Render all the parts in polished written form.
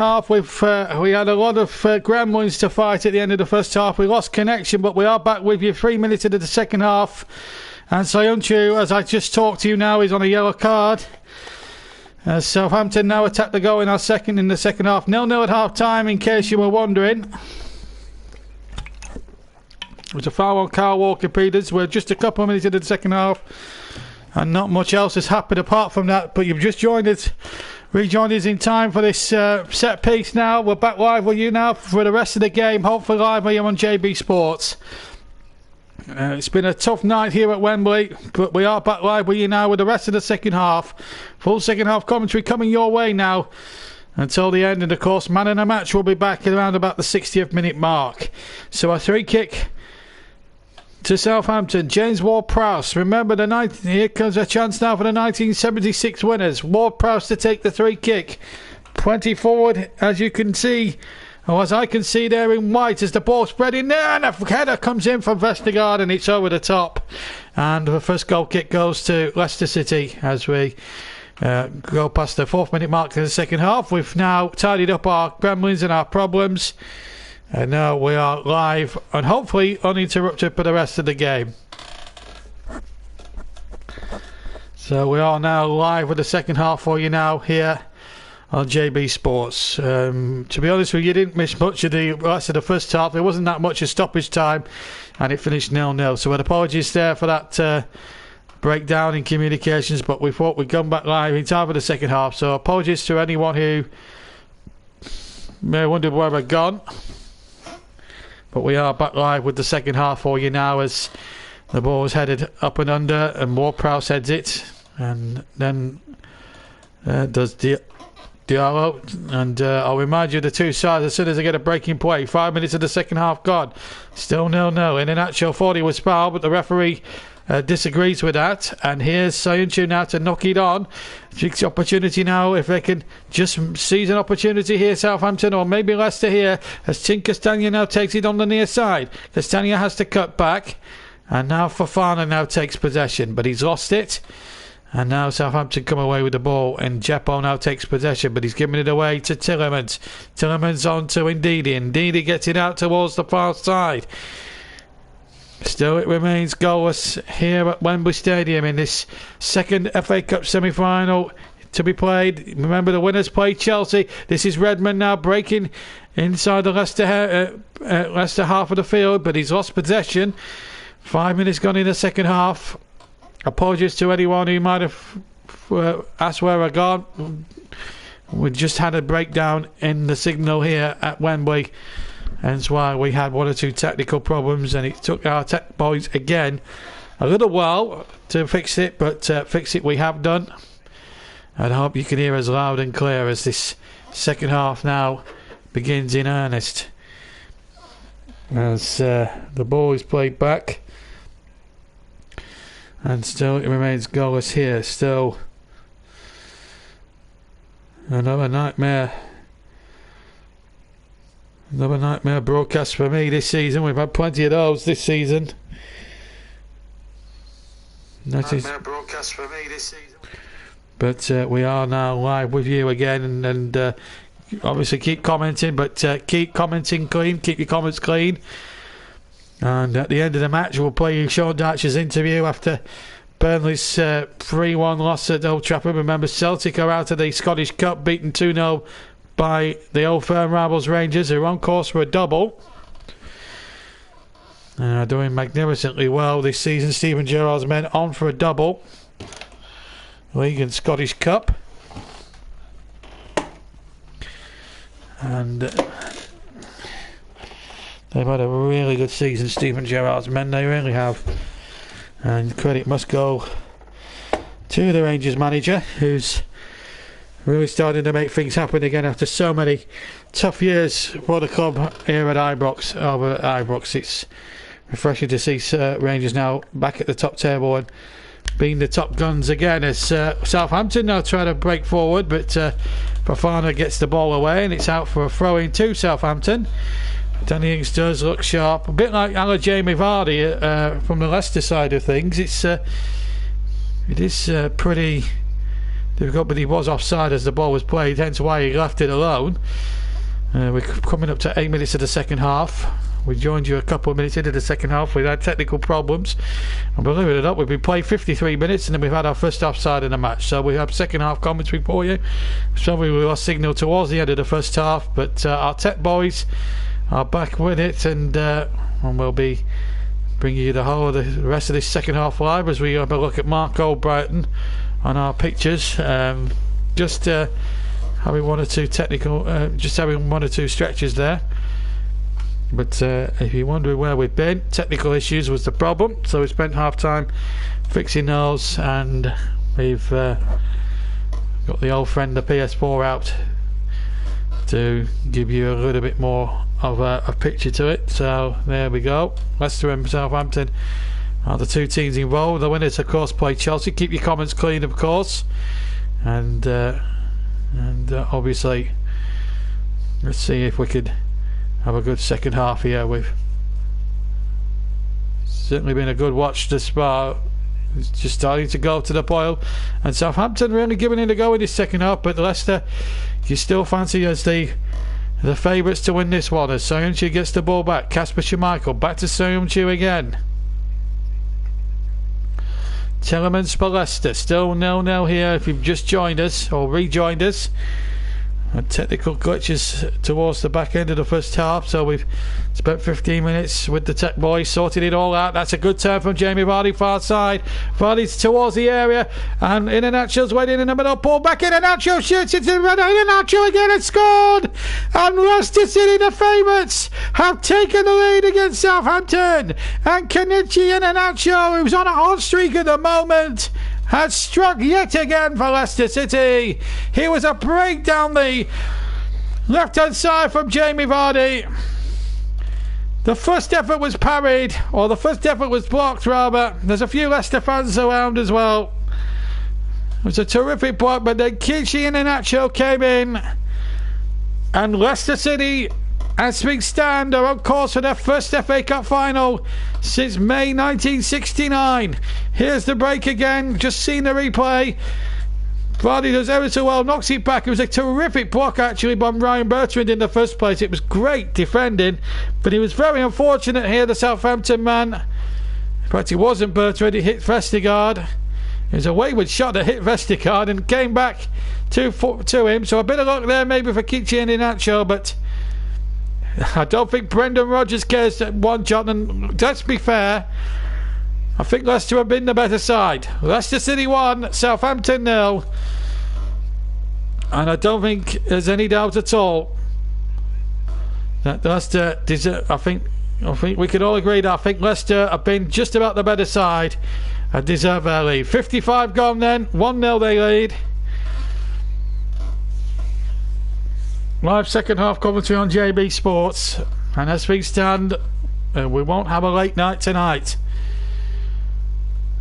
half. We had a lot of gremlins to fight at the end of the first half. We lost connection, but we are back with you 3 minutes into the second half. And Soyuncu, as I just talked to you now, is on a yellow card. Southampton now attack the goal in the second half. 0-0 at half time, in case you were wondering. There's a foul on Kyle Walker-Peters. We're just a couple of minutes into the second half, and not much else has happened apart from that. But you've just rejoined us in time for this set piece now. We're back live with you now for the rest of the game, hopefully live with you on JB Sports. It's been a tough night here at Wembley, but we are back live with you now with the rest of the second half. Full second half commentary coming your way now until the end, and of course man of the match will be back around about the 60th minute mark. So a free kick to Southampton. James Ward-Prowse. Remember, here comes a chance now for the 1976 winners. Ward-Prowse to take the free kick. 20 forward, as you can see, or as I can see there in white, as the ball spreading there, and a header comes in from Vestergaard, and it's over the top. And the first goal kick goes to Leicester City as we go past the 4th minute mark to the second half. We've now tidied up our gremlins and our problems. And now we are live and hopefully uninterrupted for the rest of the game. So we are now live with the second half for you now here on JB Sports. To be honest with you, you didn't miss much of the rest of the first half. There wasn't that much of stoppage time, and it finished 0-0. So apologies there for that breakdown in communications, but we thought we'd come back live in time for the second half. So apologies to anyone who may wonder where we're gone. But we are back live with the second half for you now, as the ball is headed up and under, and Ward-Prowse heads it, and then does Diallo. And I'll remind you, the two sides, as soon as they get a breaking play, 5 minutes of the second half gone, still 0-0. In an actual 40 was fouled, but the referee disagrees with that. And here's Soyuncu now to knock it on. Fix opportunity now, if they can just seize an opportunity here, Southampton, or maybe Leicester here, as Tim Castagna now takes it on the near side. Castagna has to cut back, and now Fofana now takes possession, but he's lost it. And now Southampton come away with the ball, and Jeppo now takes possession, but he's giving it away to Tillemans. Tillemans on to Ndidi. Ndidi gets it out towards the far side. Still it remains goalless here at Wembley Stadium in this second FA Cup semi-final to be played. Remember, the winners play Chelsea. This is Redmond now breaking inside the Leicester half of the field, but he's lost possession. 5 minutes gone in the second half. Apologies to anyone who might have asked where I gone. We just had a breakdown in the signal here at Wembley. Hence why we had one or two technical problems, and it took our tech boys again a little while to fix it, but fix it we have done. And I hope you can hear us loud and clear as this second half now begins in earnest. As the ball is played back, and still it remains goalless here. Still another nightmare broadcast for me this season. We've had plenty of those this season. Nightmare broadcast for me this season. But we are now live with you again, and obviously keep commenting, but keep commenting clean, keep your comments clean. And at the end of the match, we'll play you Sean Dyche's interview after Burnley's 3-1 loss at Old Trafford. Remember, Celtic are out of the Scottish Cup, beaten 2-0 by the Old Firm rivals Rangers, who are on course for a double. And are doing magnificently well this season. Steven Gerrard's men on for a double. League and Scottish Cup. And they've had a really good season, Steven Gerrard's men. They really have. And credit must go to the Rangers manager, who's really starting to make things happen again after so many tough years for the club here at Ibrox. Over at Ibrox, it's refreshing to see Rangers now back at the top table and being the top guns again, as Southampton now try to break forward, but Fofana gets the ball away and it's out for a throw-in to Southampton. Danny Ings does look sharp, a bit like Jamie Vardy from the Leicester side of things. It is pretty difficult, but he was offside as the ball was played, hence why he left it alone. We're coming up to 8 minutes of the second half. We joined you a couple of minutes into the second half. We had technical problems, and believe it or not, we've been playing 53 minutes and then we've had our first offside in the match. So we have second half commentary for you. Sorry we lost signal towards the end of the first half, but our tech boys are back with it, and we'll be bringing you the whole of the rest of this second half live as we have a look at Mark Goldbrighton on our pictures. Just having one or two stretches there. But if you're wondering where we've been, technical issues was the problem, so we spent half time fixing those, and we've got the old friend the PS4 out to give you a little bit more of a picture to it. So there we go. Leicester and Southampton are the two teams involved. The winners of course play Chelsea. Keep your comments clean of course, and obviously let's see if we could have a good second half here. We've certainly been a good watch this far. It's just starting to go to the boil, and Southampton really giving it a go in this second half, but Leicester you still fancy as the favourites to win this one as Soyuncu gets the ball back. Kasper Schmeichel back to Soyuncu again. Telemans for Leicester, still 0-0 here if you've just joined us or rejoined us. And technical glitches towards the back end of the first half, so we've spent 15 minutes with the tech boys sorting it all out. That's a good turn from Jamie Vardy, far side. Vardy's towards the area, and Iheanacho's waiting in the middle, ball back. Iheanacho shoots it to Iheanacho again and scored, and Leicester City, the favourites, have taken the lead against Southampton, and Kenichi Iheanacho, who's on a hot streak at the moment, has struck yet again for Leicester City. Here was a break down the left-hand side from Jamie Vardy. The first effort was parried, or the first effort was blocked rather. There's a few Leicester fans around as well. It was a terrific block, but then Kenichi Iheanacho came in, and Leicester City, as we stand, are on course for their first FA Cup final since May 1969. Here's the break again, just seen the replay. Vardy does ever so well, knocks it back. It was a terrific block actually by Ryan Bertrand in the first place. It was great defending, but he was very unfortunate here, the Southampton man. In fact, it wasn't Bertrand, it hit Vestergaard. It was a wayward shot that hit Vestergaard and came back to him, so a bit of luck there maybe for Kenichi Iheanacho, but I don't think Brendan Rodgers cares that one shot, and let's be fair, I think Leicester have been the better side. Leicester City 1, Southampton 0, and I don't think there's any doubt at all that Leicester deserve. I think we can all agree that I think Leicester have been just about the better side and deserve their lead. 55 gone then, 1-0 they lead. Live second half commentary on JB Sports, and as things stand, we won't have a late night tonight,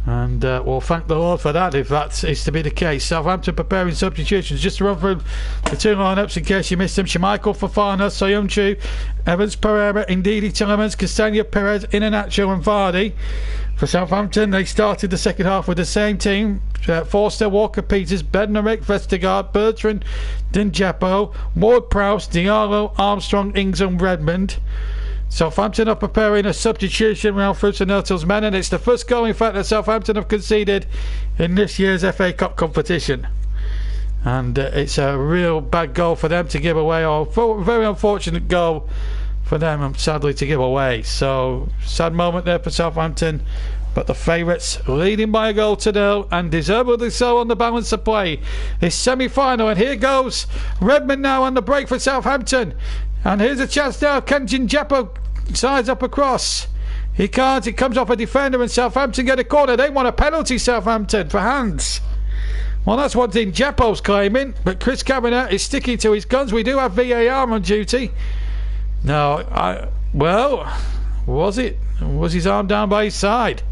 and we'll thank the Lord for that if that is to be the case. Southampton preparing substitutions. Just to run through the two lineups in case you missed them: Schmeichel, Fofana, Soyuncu, Evans, Pereira, Ndidi, Telemans, Castagna, Perez, Iheanacho and Vardy. For Southampton, they started the second half with the same team: Forster, Walker, Peters, Bednarek, Vestergaard, Bertrand, Dinjepo, Ward-Prowse, Diallo, Armstrong, Ings and Redmond. Southampton are preparing a substitution around Fruits and Hurtle's men, and it's the first goal in fact that Southampton have conceded in this year's FA Cup competition, and it's a real bad goal for them to give away, or a very unfortunate goal for them sadly to give away. So sad moment there for Southampton, but the favourites leading by a goal to 0, and deservedly so on the balance of play. This semi-final, and here goes Redmond now on the break for Southampton, and here's a chance now. Kenjin Jepo sides up across. He can't, it comes off a defender, and Southampton get a corner. They want a penalty, Southampton, for hands. Well, that's what Jepo's claiming, but Chris Kavanagh is sticking to his guns. We do have VAR on duty. No, well, was his arm down by his side?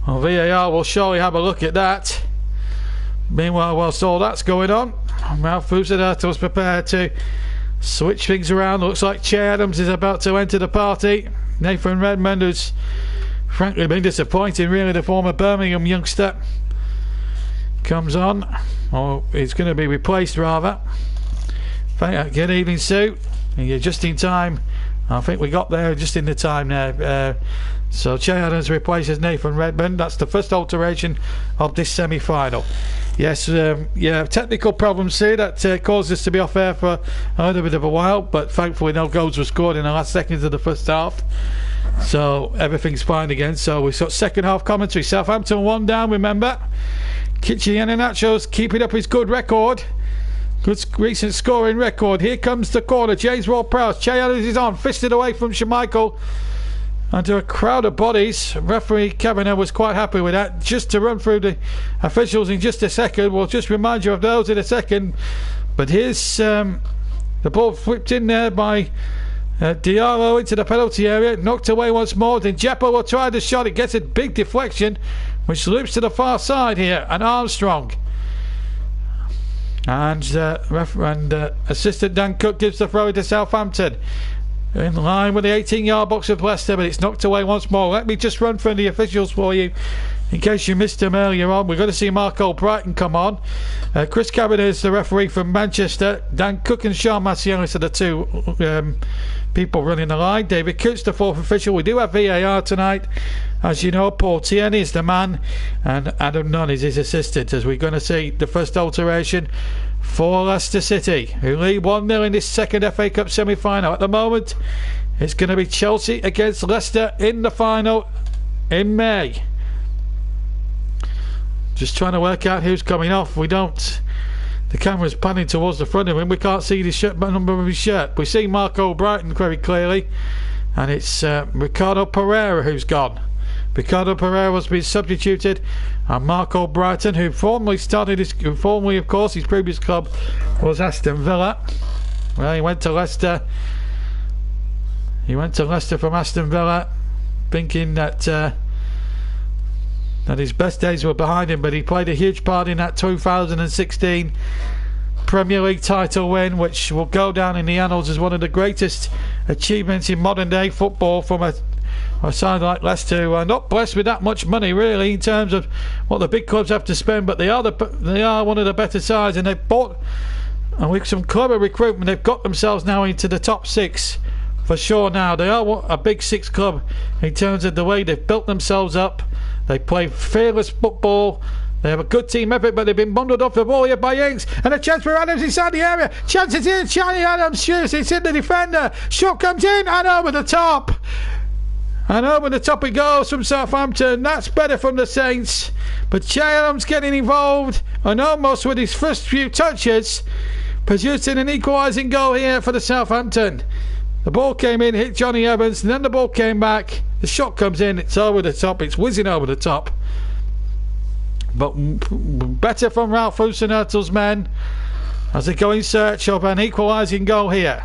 Well, VAR will surely have a look at that. Meanwhile, whilst all that's going on, Ralph Fusadato's prepared to switch things around. Looks like Che Adams is about to enter the party. Nathan Redmond, who's frankly been disappointing, really, the former Birmingham youngster. comes on. Oh, it's going to be replaced rather. Good evening, Sue. You're just in time. I think we got there just in the time there. So Che Adams replaces Nathan Redmond. That's the first alteration of this semi-final. Yes, yeah, technical problems here that caused us to be off air for a little bit of a while, but thankfully no goals were scored in the last seconds of the first half. So everything's fine again. So we've got second half commentary. Southampton 1 down, remember. Kitchen Nachos keeping up his good record. Good recent scoring record. Here comes the corner. James Ward-Prowse. Che Adams is on. Fisted away from Schmeichel. Under a crowd of bodies. Referee Kavanagh was quite happy with that. Just to run through the officials in just a second. We'll just remind you of those in a second. But here's the ball flipped in there by Diallo into the penalty area. Knocked away once more. Then Jeppo will try the shot. It gets a big deflection, which loops to the far side here. And Armstrong. And assistant Dan Cook gives the throw to Southampton. In line with the 18-yard box of Leicester, but it's knocked away once more. Let me just run through the officials for you in case you missed them earlier on. We're going to see Marco Brighton come on. Chris Kavanagh is the referee from Manchester. Dan Cook and Sean Massielis are the two people running the line. David Coots, the fourth official. We do have VAR tonight. As you know, Paul Tierney is the man and Adam Nunn is his assistant, as we're going to see the first alteration for Leicester City, who lead 1-0 in this second FA Cup semi-final. At the moment, it's going to be Chelsea against Leicester in the final in May. Just trying to work out who's coming off. We don't. The camera's panning towards the front of him. We can't see the shirt, number of his shirt. We see Marco Brighton very clearly, and it's Ricardo Pereira who's gone. Ricardo Pereira was being substituted, and Marco Brighton, who formerly of course, his previous club was Aston Villa. Well, he went to Leicester. He went to Leicester from Aston Villa, thinking that his best days were behind him, but he played a huge part in that 2016 Premier League title win, which will go down in the annals as one of the greatest achievements in modern day football from a side like Leicester, who are not blessed with that much money really in terms of what the big clubs have to spend, but they are one of the better sides, and they've bought, and with some clever recruitment, they've got themselves now into the top six for sure. Now they are a big six club in terms of the way they've built themselves up. They play fearless football. They have a good team effort, but they've been bundled off the ball here by Ings. And a chance for Adams inside the area. Chance is in. Shiny Adams shoots. It's in the defender. Shot comes in and over the top. And over the top it goes from Southampton. That's better from the Saints. But Che Adams getting involved, and almost with his first few touches, producing an equalising goal here for the Southampton. The ball came in, hit Johnny Evans, and then the ball came back. The shot comes in, it's over the top, it's whizzing over the top. But better from Ralph Husenhurtl's men as they go in search of an equalising goal here.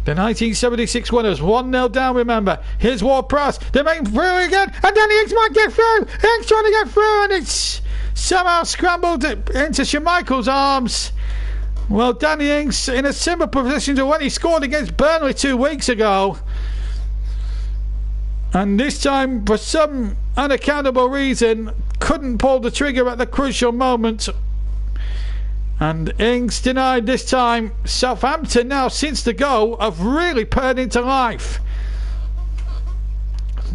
The 1976 winners, 1-0 down, remember. Here's Ward-Prowse. They're making through again. And Danny Ings might get through. Ings trying to get through, and it's somehow scrambled into Schmeichel's arms. Well, Danny Ings in a similar position to when he scored against Burnley 2 weeks ago. And this time, for some unaccountable reason, couldn't pull the trigger at the crucial moment. And Ings denied this time. Southampton now, since the goal, have really paired into life.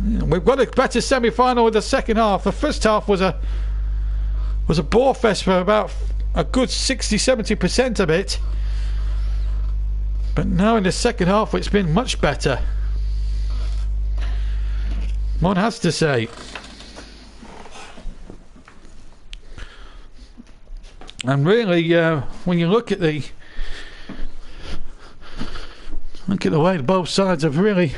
We've got a better semi-final with the second half. The first half was a bore fest for about a good 60-70% of it. But now in the second half, it's been much better. One has to say. And really, when you look at the way both sides have really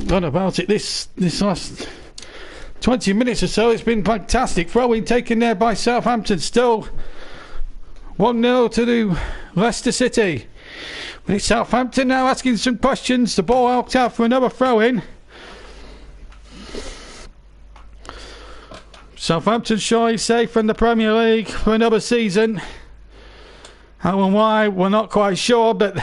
gone about it this last 20 minutes or so, it's been fantastic. Throw-in taken there by Southampton, still 1-0 to Leicester City. But it's Southampton now asking some questions. The ball out for another throw-in. Southampton surely safe in the Premier League for another season. How and why, we're not quite sure, but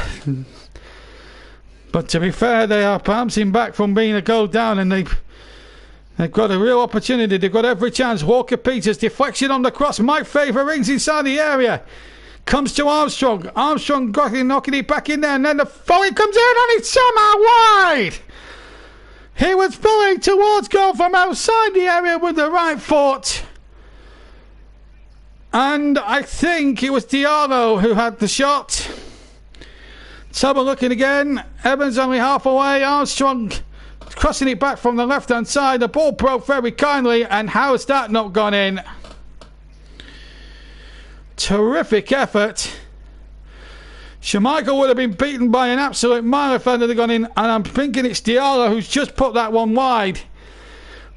to be fair, they are bouncing back from being a goal down, and They've got a real opportunity. They've got every chance. Walker-Peters, deflection on the cross. Might favour rings inside the area. Comes to Armstrong. Armstrong knocking it back in there. And then the volley comes in and it's somehow wide. He was volleying towards goal from outside the area with the right foot. And I think it was Diallo who had the shot. Tubber looking again. Evans only half away. Armstrong crossing it back from the left-hand side. The ball broke very kindly. And how has that not gone in? Terrific effort. Schmeichel would have been beaten by an absolute mile if that had gone in. And I'm thinking it's Diallo who's just put that one wide.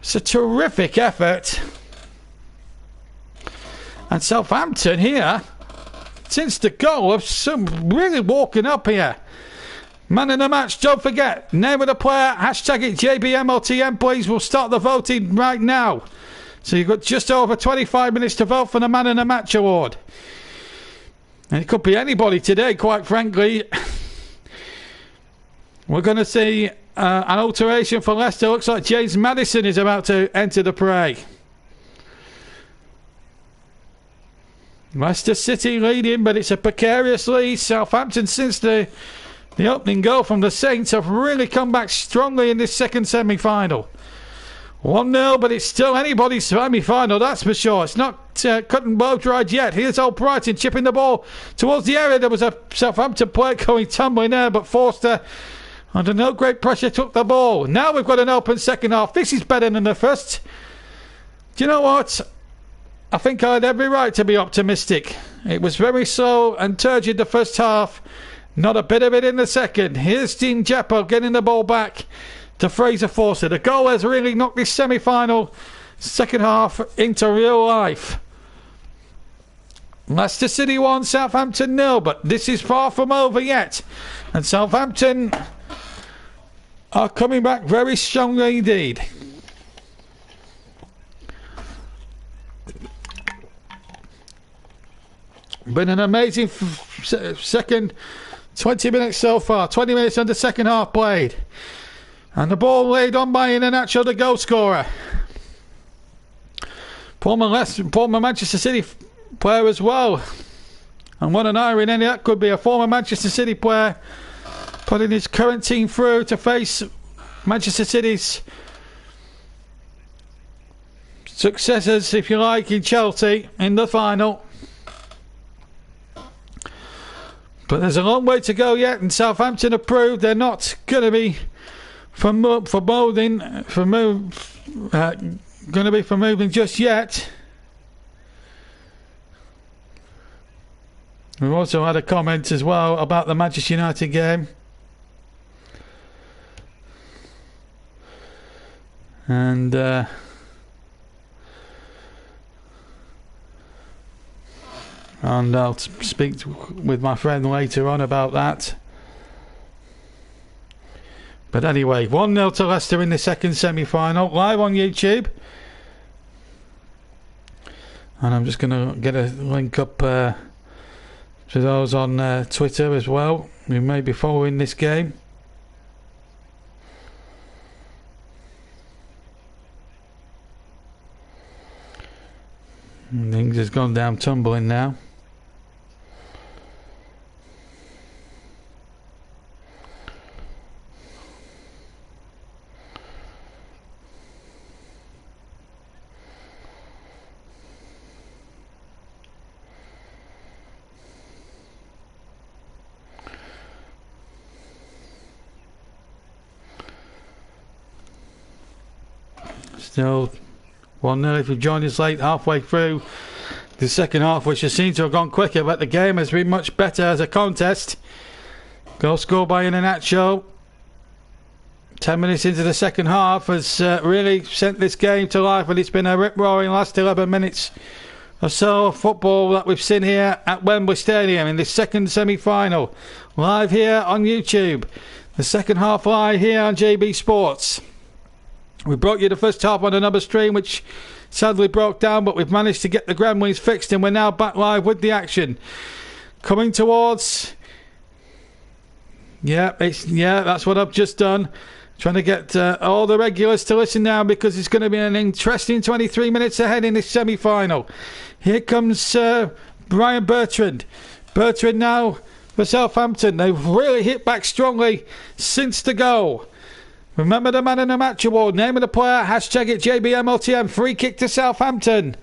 It's a terrific effort. And Southampton here, since the goal, have really walking up here. Man of the match, don't forget, name of the player, hashtag it JBMLTM, please. We'll start the voting right now. So you've got just over 25 minutes to vote for the Man of the Match award. And it could be anybody today, quite frankly. We're going to see an alteration for Leicester. Looks like James Maddison is about to enter the fray. Leicester City leading, but it's a precarious lead. Southampton, since the opening goal from the Saints, have really come back strongly in this second semi-final. 1-0, but it's still anybody's semi-final, that's for sure. It's not cut and blow dried yet. Here's Old Brighton chipping the ball towards the area. There was a Southampton player going tumbling there, but Forster, under no great pressure, took the ball. Now we've got an open second half. This is better than the first. Do you know what? I think I had every right to be optimistic. It was very slow and turgid the first half. Not a bit of it in the second. Here's Dean Jeppo getting the ball back to Fraser Forster. The goal has really knocked this semi-final second half into real life. Leicester City 1, Southampton 0, but this is far from over yet. And Southampton are coming back very strongly indeed. Been an amazing second 20 minutes so far. 20 minutes under second half played. And the ball laid on by Iheanacho, the goal scorer. Former Manchester City player as well. And what an irony that could be. A former Manchester City player putting his current team through to face Manchester City's successors, if you like, in Chelsea in the final. But there's a long way to go yet, and Southampton have proved they're not going to be for moving just yet. We've also had a comment as well about the Manchester United game. And I'll speak with my friend later on about that. But anyway, 1-0 to Leicester in the second semi-final, live on YouTube. And I'm just going to get a link up to those on Twitter as well, who may be following this game. And things has gone down tumbling now. Still 1-0 if you've joined us late, halfway through the second half, which has seemed to have gone quicker, but the game has been much better as a contest. Goal scored by Iheanacho 10 minutes into the second half has really sent this game to life, and it's been a rip-roaring last 11 minutes or so of football that we've seen here at Wembley Stadium in this second semi-final, live here on YouTube. The second half live here on JB Sports. We brought you the first half on another stream, which sadly broke down, but we've managed to get the gremlins fixed, and we're now back live with the action. Coming towards... that's what I've just done. Trying to get all the regulars to listen now, because it's going to be an interesting 23 minutes ahead in this semi-final. Here comes Brian Bertrand. Bertrand now for Southampton. They've really hit back strongly since the goal. Remember the Man of the Match award. Name of the player, hashtag it JBMLTM. Free kick to Southampton.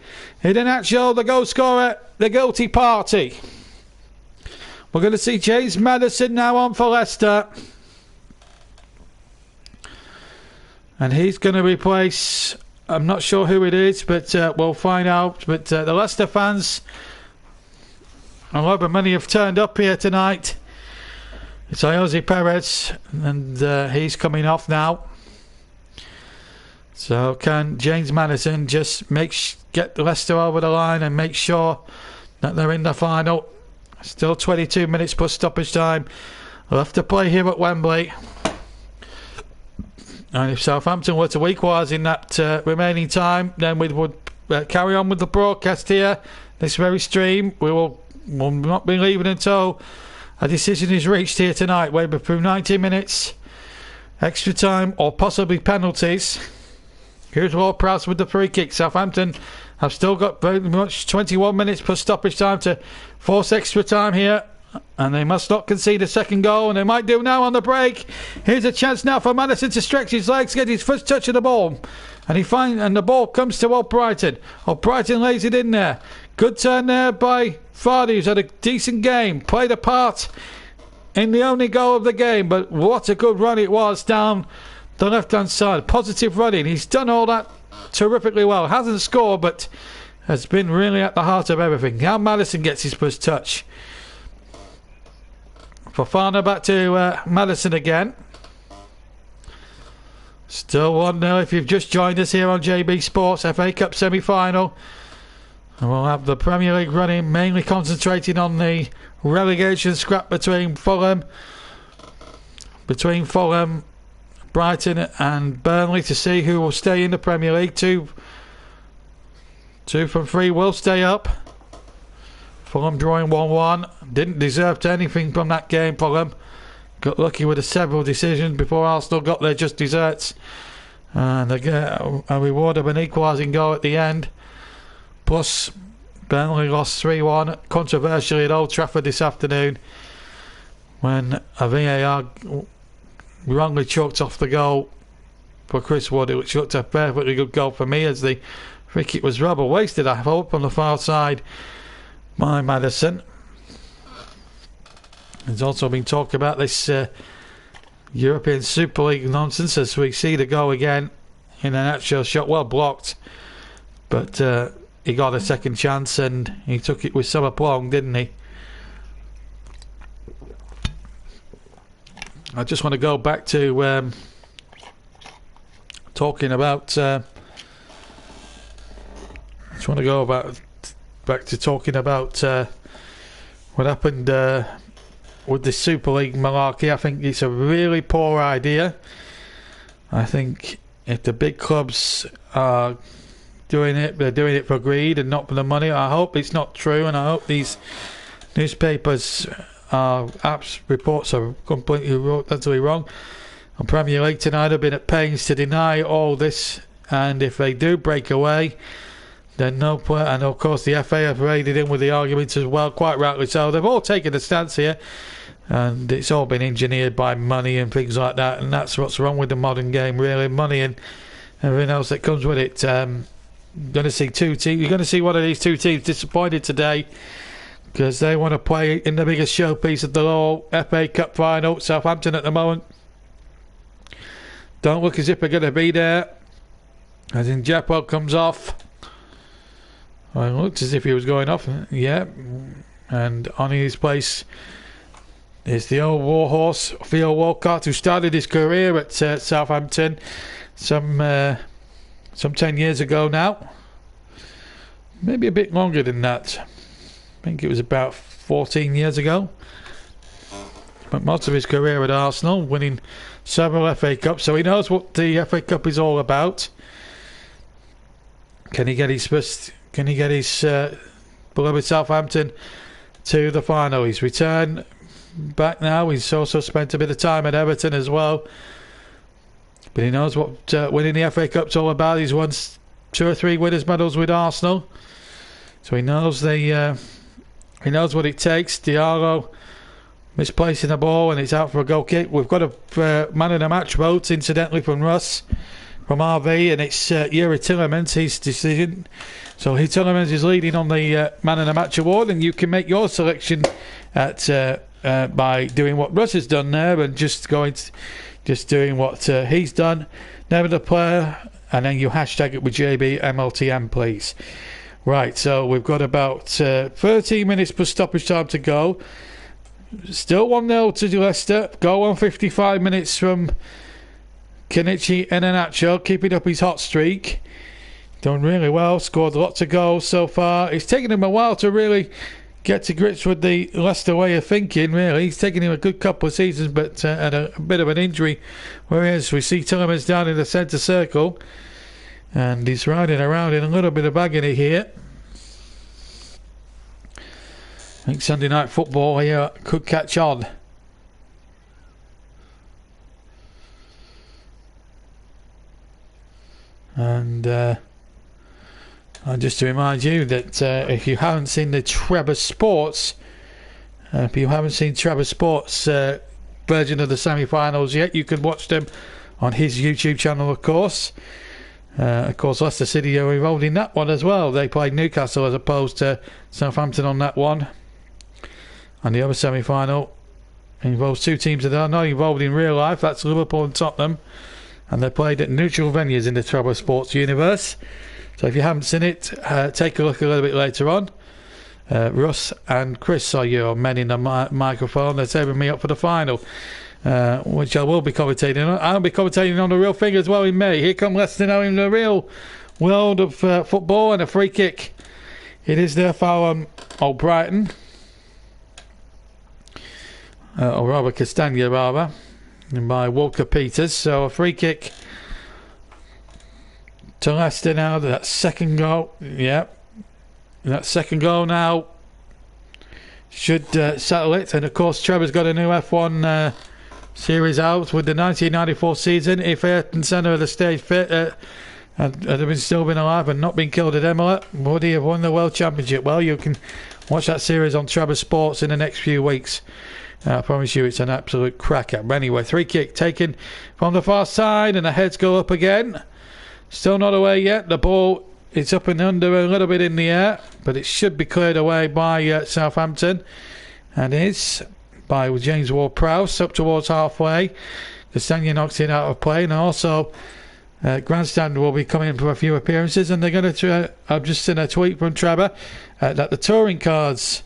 Iheanacho, the goal scorer, the guilty party. We're going to see James Maddison now on for Leicester. And he's going to replace, I'm not sure who it is, but we'll find out. But the Leicester fans, however many have turned up here tonight, it's Jose Perez, and he's coming off now. So can James Maddison just get Leicester over the line and make sure that they're in the final? Still 22 minutes plus stoppage time left to play here at Wembley. And if Southampton were to equalise in that remaining time, then we would carry on with the broadcast here, this very stream. We'll not be leaving until a decision is reached here tonight, whether through 90 minutes, extra time, or possibly penalties. Here's Ward Prowse with the free kick. Southampton have still got very much 21 minutes plus stoppage time to force extra time here, and they must not concede a second goal, and they might do now on the break. Here's a chance now for Maddison to stretch his legs, get his first touch of the ball, and the ball comes to Albrighton. Albrighton lays it in there. Good turn there by Vardy, who's had a decent game, played a part in the only goal of the game, but what a good run it was down the left-hand side. Positive running. He's done all that terrifically well. Hasn't scored, but has been really at the heart of everything. Now Maddison gets his first touch. Fofana back to Maddison again. Still 1-0 if you've just joined us here on JB Sports, FA Cup semi-final. And we'll have the Premier League running, mainly concentrating on the relegation scrap between Fulham, Brighton and Burnley, to see who will stay in the Premier League. Two from three will stay up. Fulham drawing 1-1. Didn't deserve anything from that game, Fulham. Got lucky with the several decisions before Arsenal got their just desserts. And they get a reward of an equalising goal at the end. Plus, Burnley lost 3-1 controversially at Old Trafford this afternoon, when a VAR wrongly chalked off the goal for Chris Wood, which looked a perfectly good goal for me, as the free kick was rather wasted, I hope, on the far side by Maddison. There's also been talk about this European Super League nonsense, as we see the goal again in an actual shot, well blocked, but he got a second chance and he took it with some aplomb, didn't he? I just want to go back to talking about what happened with the Super League malarkey. I think it's a really poor idea. I think if the big clubs are doing it, they're doing it for greed and not for the money. I hope it's not true, and I hope these newspapers reports are completely totally wrong. On Premier League tonight have been at pains to deny all this, and if they do break away, then no player. And of course the FA have raided in with the arguments as well, quite rightly so. They've all taken a stance here, and it's all been engineered by money and things like that, and that's what's wrong with the modern game, really. Money and everything else that comes with it. Going to see two teams. You're going to see one of these two teams disappointed today, because they want to play in the biggest showpiece of the whole FA Cup final. Southampton at the moment don't look as if they're going to be there. As in, Japwell comes off. Well, it looked as if he was going off. Yeah. And on his place is the old warhorse, Theo Walcott, who started his career at Southampton some 10 years ago now. Maybe a bit longer than that. I think it was about 14 years ago. But most of his career at Arsenal, winning several FA Cups, so he knows what the FA Cup is all about. Can he get his beloved Southampton to the final? He's returned back now. He's also spent a bit of time at Everton as well. but he knows what winning the FA Cup's all about. He's won 2 or 3 winners' medals with Arsenal, so he knows he knows what it takes. Diallo misplacing the ball and it's out for a goal kick. We've got a man of the match vote, incidentally, from Russ, from RV, and it's Yuri Tillemans, his decision. So Tillemans is leading on the man of the match award, and you can make your selection at by doing what Russ has done there and just doing what he's done. Name of the player, and then you hashtag it with JBMLTM, please. Right, so we've got about 13 minutes per stoppage time to go. Still 1-0 to Leicester. Goal on 55 minutes from Kenichi Iheanacho, keeping up his hot streak. Done really well, scored lots of goals so far. It's taken him a while to really get to grips with the Leicester way of thinking, really. He's taken him a good couple of seasons, but had a bit of an injury. Whereas we see Tillemans down in the centre circle, and he's riding around in a little bit of agony here. I think Sunday Night Football here could catch on. And just to remind you that if you haven't seen the Trevor Sports, version of the semi-finals yet, you can watch them on his YouTube channel, of course. Leicester City are involved in that one as well. They played Newcastle as opposed to Southampton on that one. And the other semi-final involves 2 teams that are not involved in real life. That's Liverpool and Tottenham. And they played at neutral venues in the Trevor Sports universe. So if you haven't seen it, take a look a little bit later on. Russ and Chris are your men in the microphone. They're saving me up for the final, which I will be commentating on. I'll be commentating on the real thing as well in May. Here come Leicester now in the real world of football, and a free kick. It is there for Old Brighton. Or rather Castagna, rather, by Walker Peters. So a free kick to Leicester now. That second goal, that second goal now should settle it. And of course Trevor's got a new F1 series out with the 1994 season. If Ayrton Senna had stayed fit had still been alive and not been killed at Imola, would he have won the World Championship? Well, you can watch that series on Trevor Sports in the next few weeks. I promise you it's an absolute cracker. But anyway, free kick taken from the far side, and the heads go up again. Still not away yet. The ball is up and under a little bit in the air, but it should be cleared away by Southampton, and is by James Ward-Prowse up towards halfway. Castagna knocks it out of play, and also Grandstand will be coming in for a few appearances, and they're going to I've just seen a tweet from Trevor that the touring cards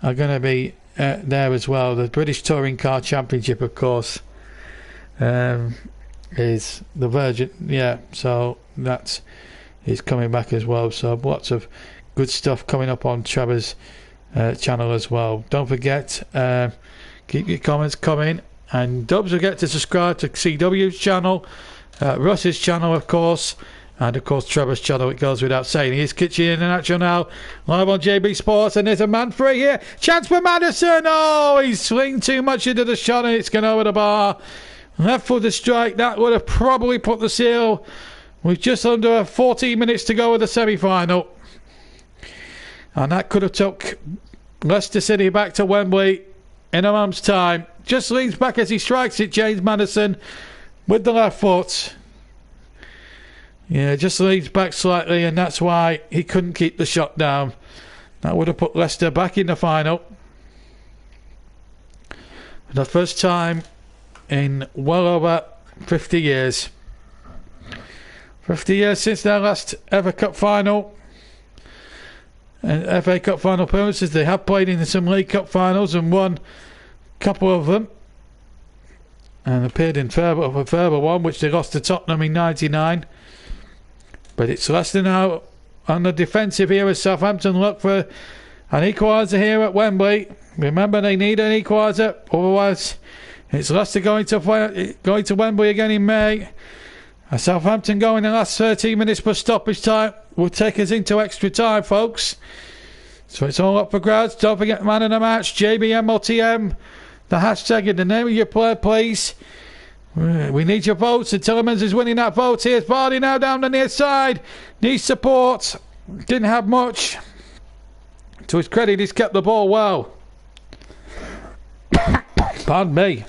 are going to be there as well. The British Touring Car Championship, of course, is the Virgin, so that is coming back as well. So lots of good stuff coming up on Trevor's channel as well. Don't forget, keep your comments coming, and don't forget to subscribe to CW's channel, Russ's channel, of course, and of course Trevor's channel. It goes without saying. Here's Kitchen Iheanacho now, live on JB Sports, and there's a man free here. Chance for Maddison. Oh, he's swinging too much into the shot, and it's gone over the bar. Left footed strike. That would have probably put the seal with just under 14 minutes to go with the semi-final, and that could have took Leicester City back to Wembley in a month's time. Just leans back as he strikes it, James Maddison, with the left foot. Yeah, just leans back slightly, and that's why he couldn't keep the shot down. That would have put Leicester back in the final. For the first time in well over 50 years. 50 years since their last ever cup final. And FA Cup final appearances. They have played in some League Cup finals and won a couple of them. And appeared in a further one, which they lost to Tottenham in '99. But it's Leicester now on the defensive here as Southampton look for an equaliser here at Wembley. Remember, they need an equaliser, otherwise it's Leicester going to Wembley again in May. Southampton going the last 13 minutes per stoppage time will take us into extra time, folks. So it's all up for grabs. Don't forget, man of the match, JBMLTM, the hashtag and the name of your player, please. We need your votes, and Tillemans is winning that vote. Here's Vardy now down the near side. Needs support. Didn't have much. To his credit, he's kept the ball well. Pardon me.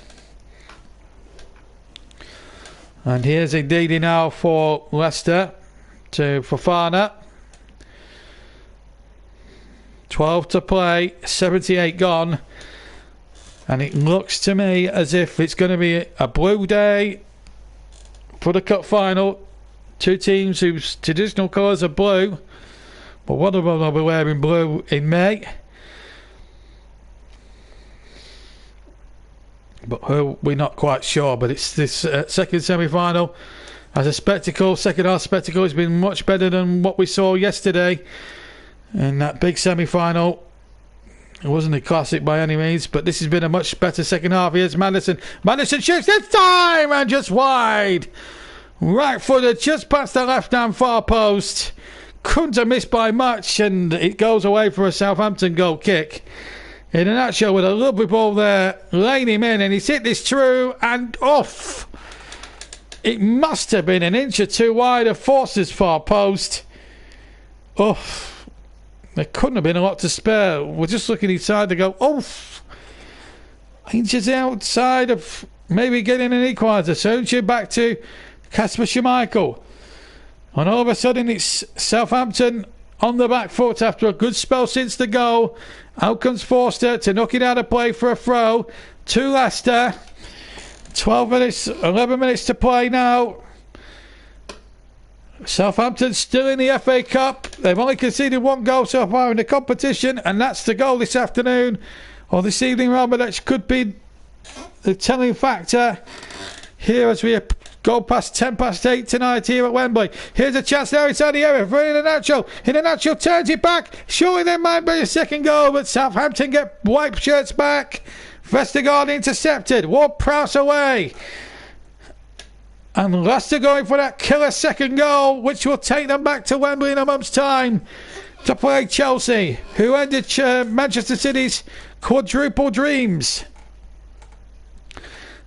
And here's Ndidi now for Leicester to Fofana. 12 to play, 78 gone. And it looks to me as if it's going to be a blue day for the cup final. Two teams whose traditional colours are blue, but one of them will be wearing blue in May. But who, we're not quite sure. But it's this second semi-final as a spectacle. Second half spectacle has been much better than what we saw yesterday in that big semi-final. It wasn't a classic by any means, but this has been a much better second half. Here's Madison. Madison shoots this time and just wide. Right footed, just past the left-hand far post. Couldn't have missed by much, and it goes away for a Southampton goal kick. In a nutshell, with a lovely ball there, laying him in, and he's hit this through and off. It must have been an inch or two wide of Forster's far post. Off. There couldn't have been a lot to spare. We're just looking inside to go, oof. Inches outside of maybe getting an equaliser. Soon back to Kasper Schmeichel. And all of a sudden it's Southampton on the back foot after a good spell since the goal. Out comes Forster to knock it out of play for a throw to Leicester. 11 minutes to play now. Southampton still in the FA Cup. They've only conceded one goal so far in the competition, and that's the goal this afternoon, or this evening rather, that could be the telling factor here as we go past 10 past 8 tonight here at Wembley. Here's a chance now inside the area for Iheanacho turns it back. Surely there might be a second goal, but Southampton get white shirts back. Vestergaard intercepted. Ward-Prowse away. And Leicester going for that killer second goal, which will take them back to Wembley in a month's time to play Chelsea, who ended Manchester City's quadruple dreams.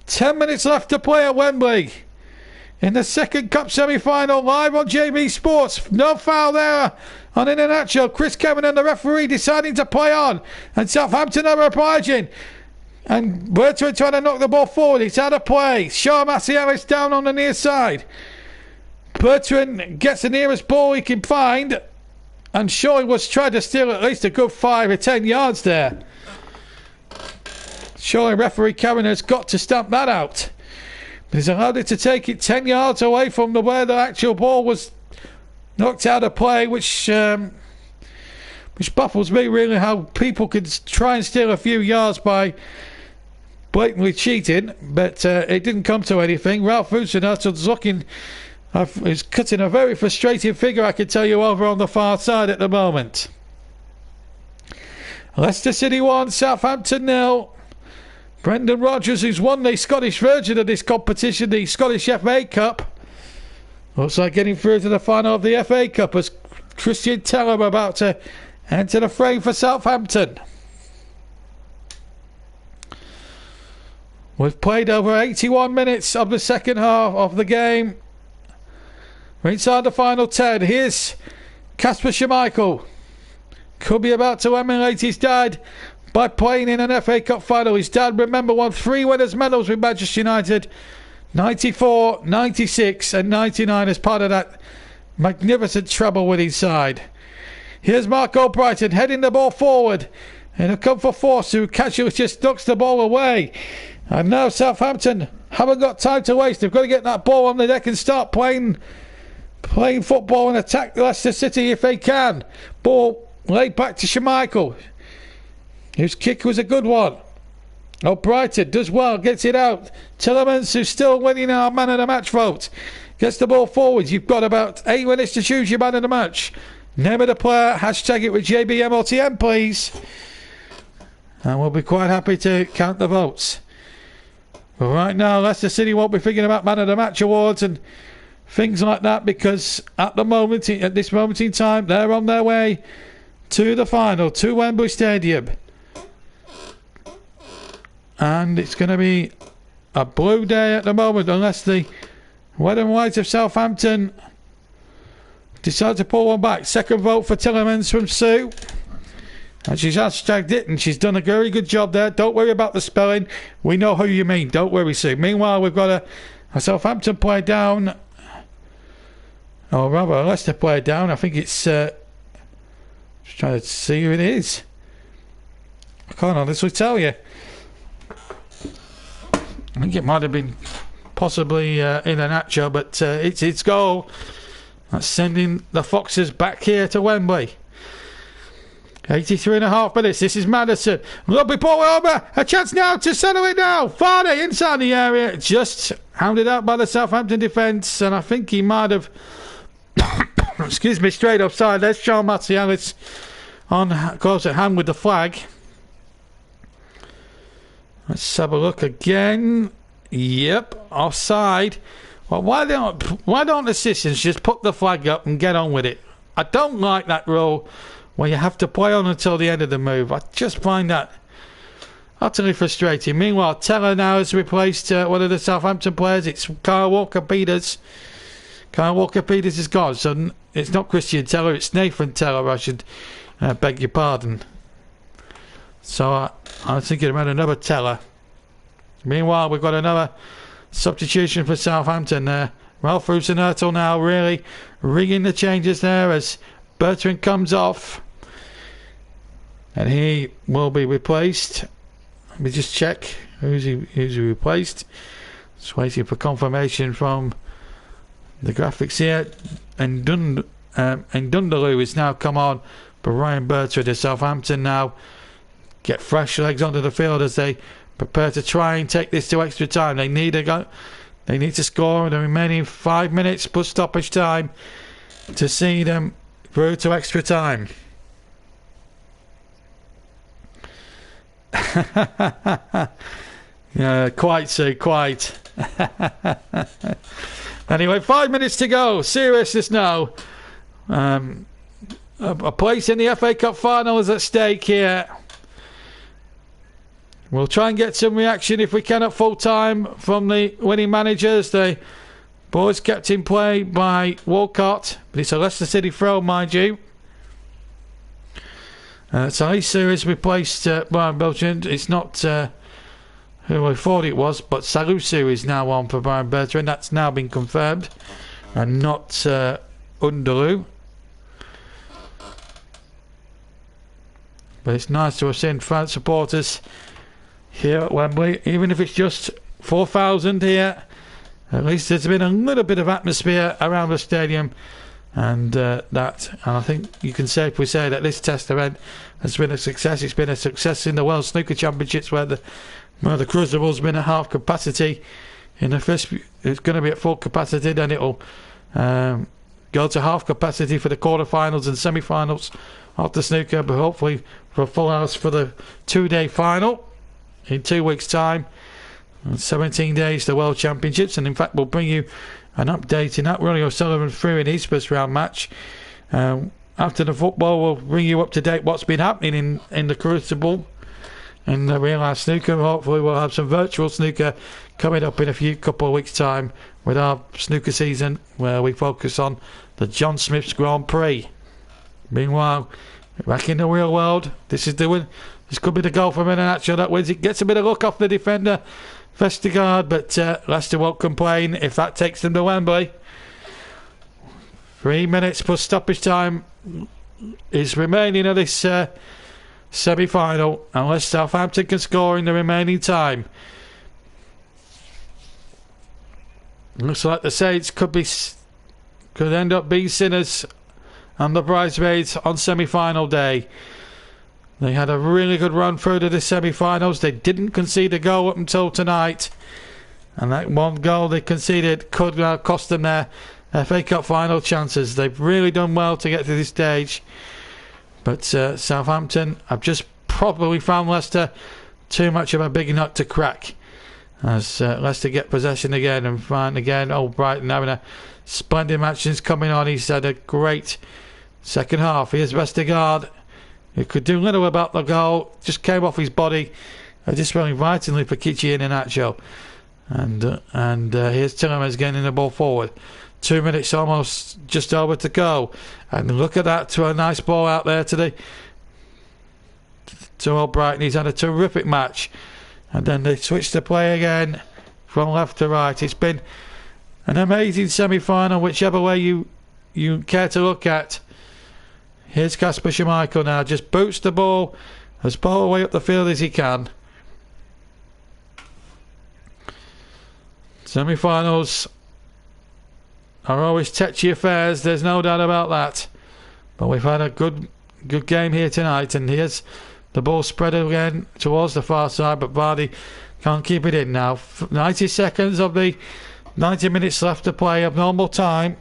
10 minutes left to play at Wembley in the second cup semi-final, live on JB Sports. No foul there on Iheanacho. Chris Kevin and the referee deciding to play on, and Southampton are obliging. And Bertrand trying to knock the ball forward. It's out of play. Shaw Marcialis down on the near side. Bertrand gets the nearest ball he can find, and Shaw was trying to steal at least a good 5 or 10 yards there. Surely referee Karen has got to stamp that out. But he's allowed it to take it 10 yards away from where the actual ball was knocked out of play, which baffles me really, how people could try and steal a few yards by blatantly cheating. But it didn't come to anything. Ralph Vucinic is cutting a very frustrating figure, I can tell you, over on the far side at the moment. Leicester City 1, Southampton 0. Brendan Rodgers, who's won the Scottish version of this competition, the Scottish FA Cup, looks like getting through to the final of the FA Cup as Christian Tellem about to enter the frame for Southampton. We've played over 81 minutes of the second half of the game. We're inside the final 10. Here's Kasper Schmeichel. Could be about to emulate his dad by playing in an FA Cup final. His dad, remember, won 3 winners' medals with Manchester United. 94, 96 and 99 as part of that magnificent treble with his side. Here's Mark O'Brighton heading the ball forward. And he'll come for Force, who casually just knocks the ball away. And now Southampton haven't got time to waste. They've got to get that ball on the deck and start playing football and attack Leicester City if they can. Ball laid back to Schmeichel, whose kick was a good one. O'Brighton does well, gets it out. Tillemans, who's still winning our man of the match vote, gets the ball forward. You've got about 8 minutes to choose your man of the match. Name of the player, hashtag it with JBMLTM, please. And we'll be quite happy to count the votes. But right now, Leicester City won't be thinking about man of the match awards and things like that, because at this moment in time, they're on their way to the final, to Wembley Stadium. And it's going to be a blue day at the moment, unless the red and white of Southampton decide to pull one back. Second vote for Tillemans from Sue. And she's hashtagged it, and she's done a very good job there. Don't worry about the spelling. We know who you mean. Don't worry, Sue. Meanwhile, we've got a Southampton player down. Or rather, a Leicester player down. I think it's... just trying to see who it is. I can't honestly tell you. I think it might have been possibly in an actual, but it's its goal. That's sending the Foxes back here to Wembley. 83.5 minutes. This is Madison. Lovely ball over. A chance now to settle it now. Varney inside the area. Just hounded out by the Southampton defence. And I think he might have... excuse me, straight offside. There's Sean Martialis on close at hand with the flag. Let's have a look again. Yep, offside. Well, why don't assistants just put the flag up and get on with it? I don't like that rule where you have to play on until the end of the move. I just find that utterly frustrating. Meanwhile, Teller now has replaced one of the Southampton players. It's Kyle Walker-Peters. Kyle Walker-Peters is gone, so it's not Christian Teller, it's Nathan Teller, I should beg your pardon. So I was thinking about another Teller. Meanwhile, we've got another substitution for Southampton there. Ralph Rusenhirtle now really rigging the changes there as Bertrand comes off. And he will be replaced. Let me just check who's he replaced. Just waiting for confirmation from the graphics here. And Dundaloo has now come on for Ryan Bertrand of Southampton now. Get fresh legs onto the field as they prepare to try and take this to extra time. They need to score in the remaining 5 minutes plus stoppage time to see them through to extra time. Yeah, quite so, quite. Anyway, 5 minutes to go. Seriousness now. A place in the FA Cup final is at stake here. We'll try and get some reaction if we can at full time from the winning managers. The ball's kept in play by Walcott, but it's a Leicester City throw, mind you. Salisu has replaced Brian Bertrand. It's not who I thought it was, but Salusu is now on for Brian Bertrand. That's now been confirmed, and not Underloo. But it's nice to have seen France supporters here at Wembley, even if it's just 4,000 here. At least there's been a little bit of atmosphere around the stadium, and I think you can safely say that this test event has been a success. It's been a success in the World Snooker Championships where the Crucible's been at half capacity. In the first, it's going to be at full capacity, then it'll go to half capacity for the quarterfinals and semi-finals of the snooker, but hopefully for a full house for the 2-day final in 2 weeks' time. 17 days to World Championships, and in fact we'll bring you an update in that. Ronnie O'Sullivan through in his first round match. After the football, we'll bring you up to date what's been happening in the Crucible and the real life snooker. Hopefully we'll have some virtual snooker coming up in a couple of weeks' time with our snooker season, where we focus on the John Smith's Grand Prix. Meanwhile, back in the real world, this could be the goal from International that wins. It gets a bit of luck off the defender Vestergaard, but Leicester won't complain if that takes them to Wembley. 3 minutes plus stoppage time is remaining of this semi-final, unless Southampton can score in the remaining time. Looks like the Saints could end up being sinners and the bridesmaids on semi-final day. They had a really good run through to the semi-finals. They didn't concede a goal up until tonight, and that one goal they conceded could cost them their FA Cup final chances. They've really done well to get to this stage, but Southampton have just probably found Leicester too much of a big nut to crack, as Leicester get possession again and find again. Brighton having a splendid match since coming on. He's had a great second half. Here's Vestergaard, who could do little about the goal, just came off his body, just running violently for Kichi in an actual. And here's Tillemans getting the ball forward. 2 minutes almost just over to go. And look at that, to a nice ball out there to Albrighton. He's had a terrific match. And then they switch the play again from left to right. It's been an amazing semi-final, whichever way you care to look at. Here's Kasper Schmeichel now. Just boots the ball as far away up the field as he can. Semi-finals are always touchy affairs, there's no doubt about that. But we've had a good game here tonight, and here's the ball spread again towards the far side, but Vardy can't keep it in now. 90 seconds of the 90 minutes left to play of normal time.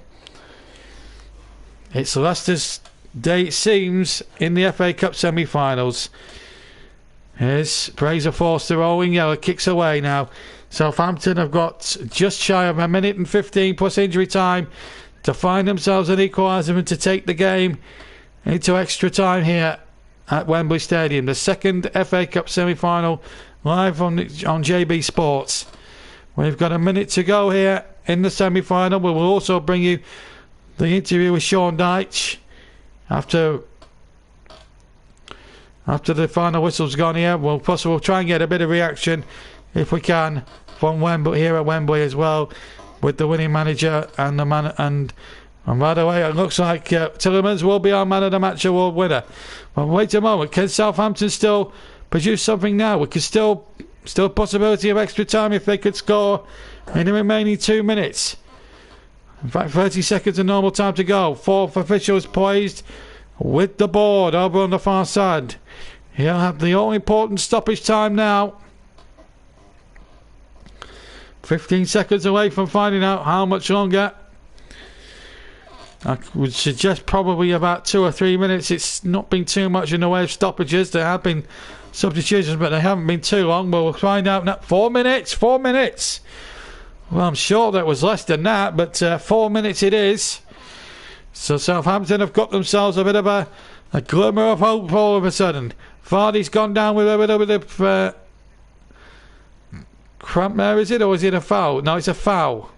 It's Leicester's day, it seems, in the FA Cup semi-finals. Here's Fraser Forster rolling yellow, kicks away now. Southampton have got just shy of a minute and 15 plus injury time to find themselves an equaliser and to take the game into extra time here at Wembley Stadium. The second FA Cup semi-final live on JB Sports. We've got a minute to go here in the semi-final. We will also bring you the interview with Sean Dyche after the final whistle's gone here. We'll try and get a bit of reaction if we can from Wembley, here at Wembley as well, with the winning manager and the man. And by the way, it looks like Tillemans will be our man of the match award winner. But wait a moment, can Southampton still produce something now? We could still possibility of extra time if they could score in the remaining 2 minutes. In fact, 30 seconds of normal time to go. Fourth officials poised with the board over on the far side. He'll have the all-important stoppage time now. 15 seconds away from finding out how much longer. I would suggest probably about 2 or 3 minutes. It's not been too much in the way of stoppages. There have been substitutions, but they haven't been too long. But we'll find out now. 4 minutes. 4 minutes. Well, I'm sure that was less than that, but 4 minutes it is. So Southampton have got themselves a bit of a glimmer of hope all of a sudden. Vardy's gone down with a little bit of cramp there, is it? Or is it a foul? No, it's a foul.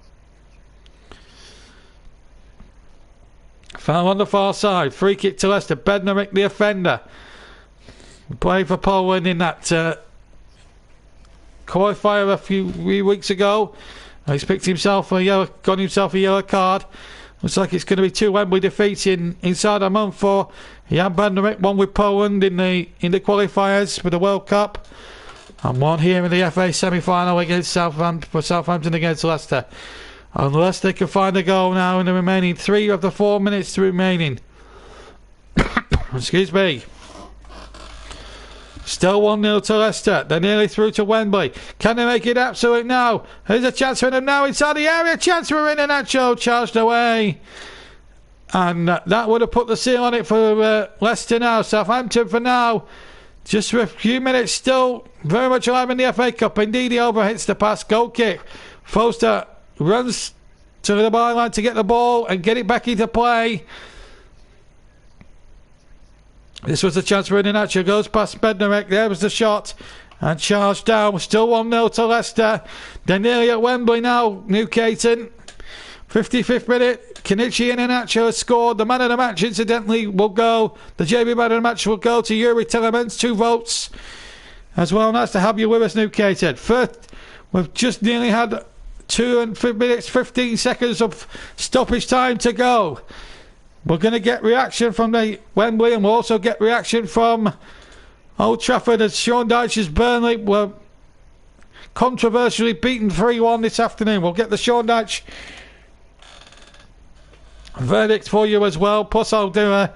Foul on the far side. Free kick to Leicester. Bednarek, the offender. Playing for Poland in that qualifier a few weeks ago. He's got himself a yellow card. Looks like it's going to be 2 Wembley defeats inside a month for Jan Bednarek. One with Poland in the qualifiers for the World Cup, and one here in the FA semi-final against Southampton against Leicester. Unless they can find a goal now in the remaining 3 of the 4 minutes remaining. Excuse me. Still 1-0 to Leicester. They're nearly through to Wembley. Can they make it absolute now? There's a chance for them now inside the area. Chance for Iheanacho. Charged away. And that would have put the seal on it for Leicester now. Southampton for now. Just for a few minutes still very much alive in the FA Cup. Indeed, he overhits the pass. Goal kick. Foster runs to the byline to get the ball and get it back into play. This was the chance for Iheanacho. Goes past Bednarek. There was the shot. And charged down. Still 1-0 to Leicester. They're nearly at Wembley now. Newcaton. 55th minute. Kenichi Iheanacho has scored. The man of the match, incidentally, will go. The JB man of the match will go to Yuri Tillemans. 2 votes as well. Nice to have you with us, Newcaton. First, we've just nearly had 2 minutes, 15 seconds of stoppage time to go. We're going to get reaction from the Wembley, and we'll also get reaction from Old Trafford as Sean Dyche's Burnley were controversially beaten 3-1 this afternoon. We'll get the Sean Dyche verdict for you as well. Plus I'll do a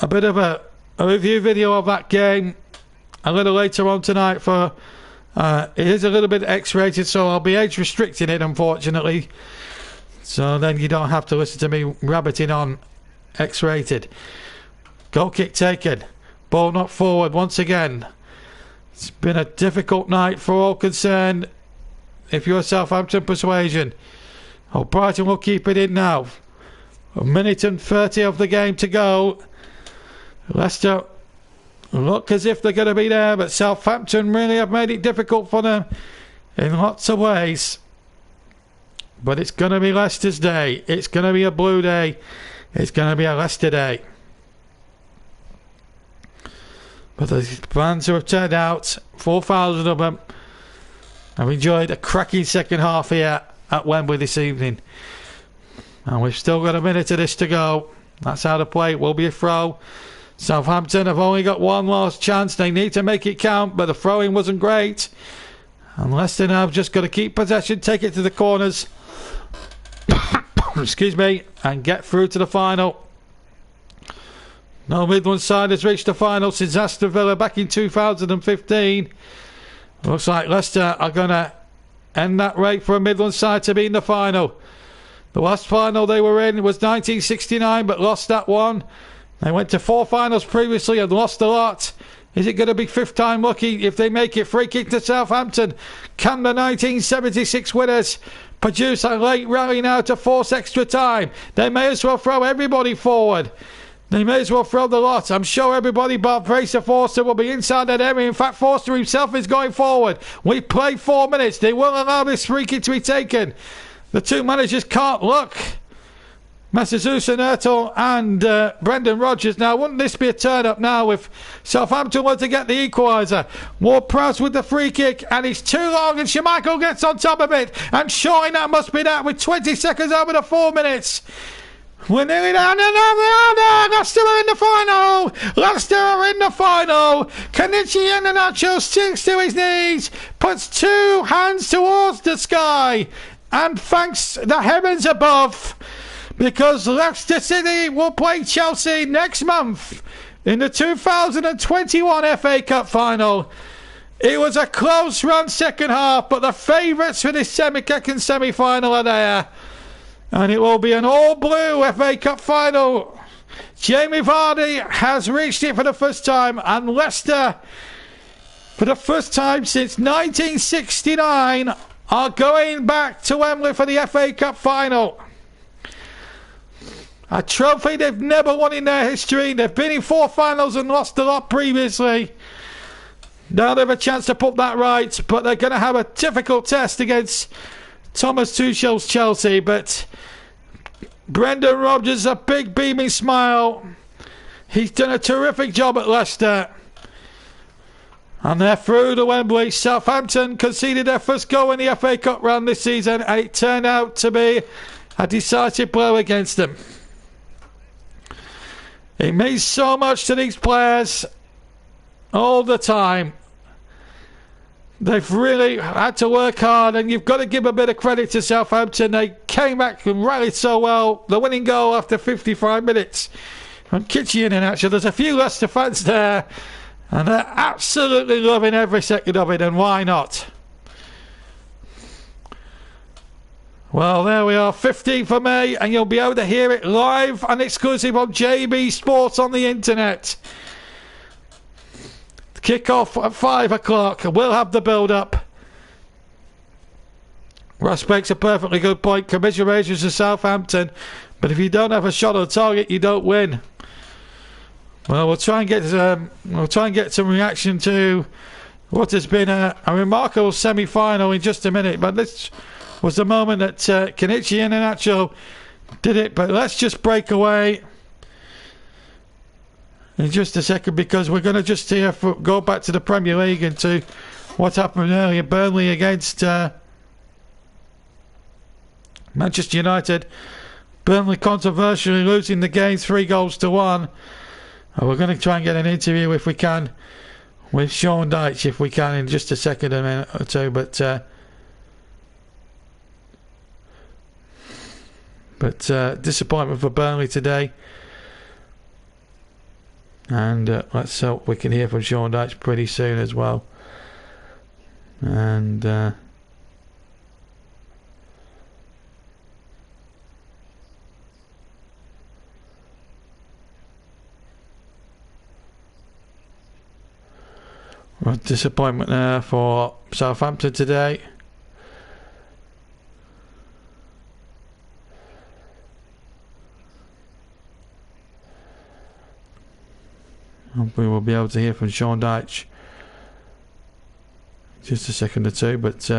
bit of a review video of that game a little later on tonight. For it is a little bit X-rated, so I'll be age restricting it, unfortunately. So then you don't have to listen to me rabbiting on X-rated. Goal kick taken. Ball knocked forward once again. It's been a difficult night for all concerned. If you're Southampton persuasion. Oh, Brighton will keep it in now. 1 minute and 30 of the game to go. Leicester look as if they're going to be there, but Southampton really have made it difficult for them in lots of ways. But it's going to be Leicester's day. It's going to be a blue day. It's going to be a Leicester day. But the fans who have turned out, 4,000 of them, have enjoyed a cracking second half here at Wembley this evening. And we've still got a minute of this to go. That's how to play. It will be a throw. Southampton have only got one last chance. They need to make it count, but the throwing wasn't great. And Leicester now have just got to keep possession, take it to the corners. Excuse me, and get through to the final. No Midland side has reached the final since Aston Villa back in 2015. Looks like Leicester are going to end that rate for a Midland side to be in the final. The last final they were in was 1969, but lost that one. They went to 4 finals previously and lost a lot. Is it going to be fifth time lucky if they make it? Free kick to Southampton. Can the 1976 winners produce a late rally now to force extra time? They may as well throw everybody forward. They may as well throw the lot. I'm sure everybody but Fraser Forster will be inside that area. In fact, Forster himself is going forward. We've played 4 minutes. They will allow this free kick to be taken. The two managers can't look. Massazusa Nertel and Brendan Rodgers. Now, wouldn't this be a turn-up now if Southampton were to get the equaliser? Ward-Prowse with the free kick, and it's too long, and Schmeichel gets on top of it. And surely that must be that with 20 seconds over the 4 minutes. We're nearly down. Leicester are in the final. Leicester are in the final. Kenichi Iheanacho sinks to his knees, puts 2 hands towards the sky, and thanks the heavens above, because Leicester City will play Chelsea next month in the 2021 FA Cup final. It was a close run second half, but the favourites for this second semi-final are there. And it will be an all-blue FA Cup final. Jamie Vardy has reached it for the first time, and Leicester, for the first time since 1969, are going back to Wembley for the FA Cup final. A trophy they've never won in their history. They've been in 4 finals and lost a lot previously. Now they have a chance to put that right, but they're going to have a difficult test against Thomas Tuchel's Chelsea. But Brendan Rodgers, a big beaming smile. He's done a terrific job at Leicester. And they're through to Wembley. Southampton conceded their first goal in the FA Cup round this season, and it turned out to be a decisive blow against them. It means so much to these players all the time. They've really had to work hard, and you've got to give a bit of credit to Southampton. They came back and rallied so well. The winning goal after 55 minutes from Kenichi Iheanacho. There's a few Leicester fans there, and they're absolutely loving every second of it, and why not? Well, there we are, 15th of May, and you'll be able to hear it live and exclusive on JB Sports on the internet. Kick-off at 5 o'clock. We'll have the build-up. Ross makes a perfectly good point. Commiserations to Southampton, but if you don't have a shot on target, you don't win. Well, we'll try and get some reaction to what has been a remarkable semi-final in just a minute. But this was the moment that Kenichi Iheanacho did it. But let's just break away in just a second, because we're going to just go back to the Premier League and to what happened earlier. Burnley against Manchester United. Burnley controversially losing the game 3-1. And we're going to try and get an interview if we can with Sean Dyche, if we can, in just a second, a minute or two. But disappointment for Burnley today. And let's hope we can hear from Sean Dyche pretty soon as well. And disappointment there for Southampton today. Hopefully we'll be able to hear from Sean Dyche just a second or two, but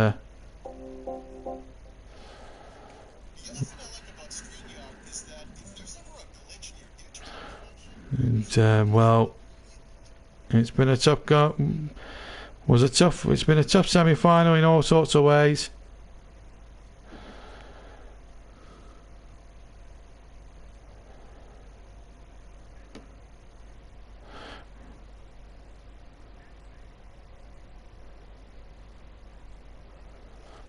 And well, it's been a tough go. It's been a tough semi-final in all sorts of ways.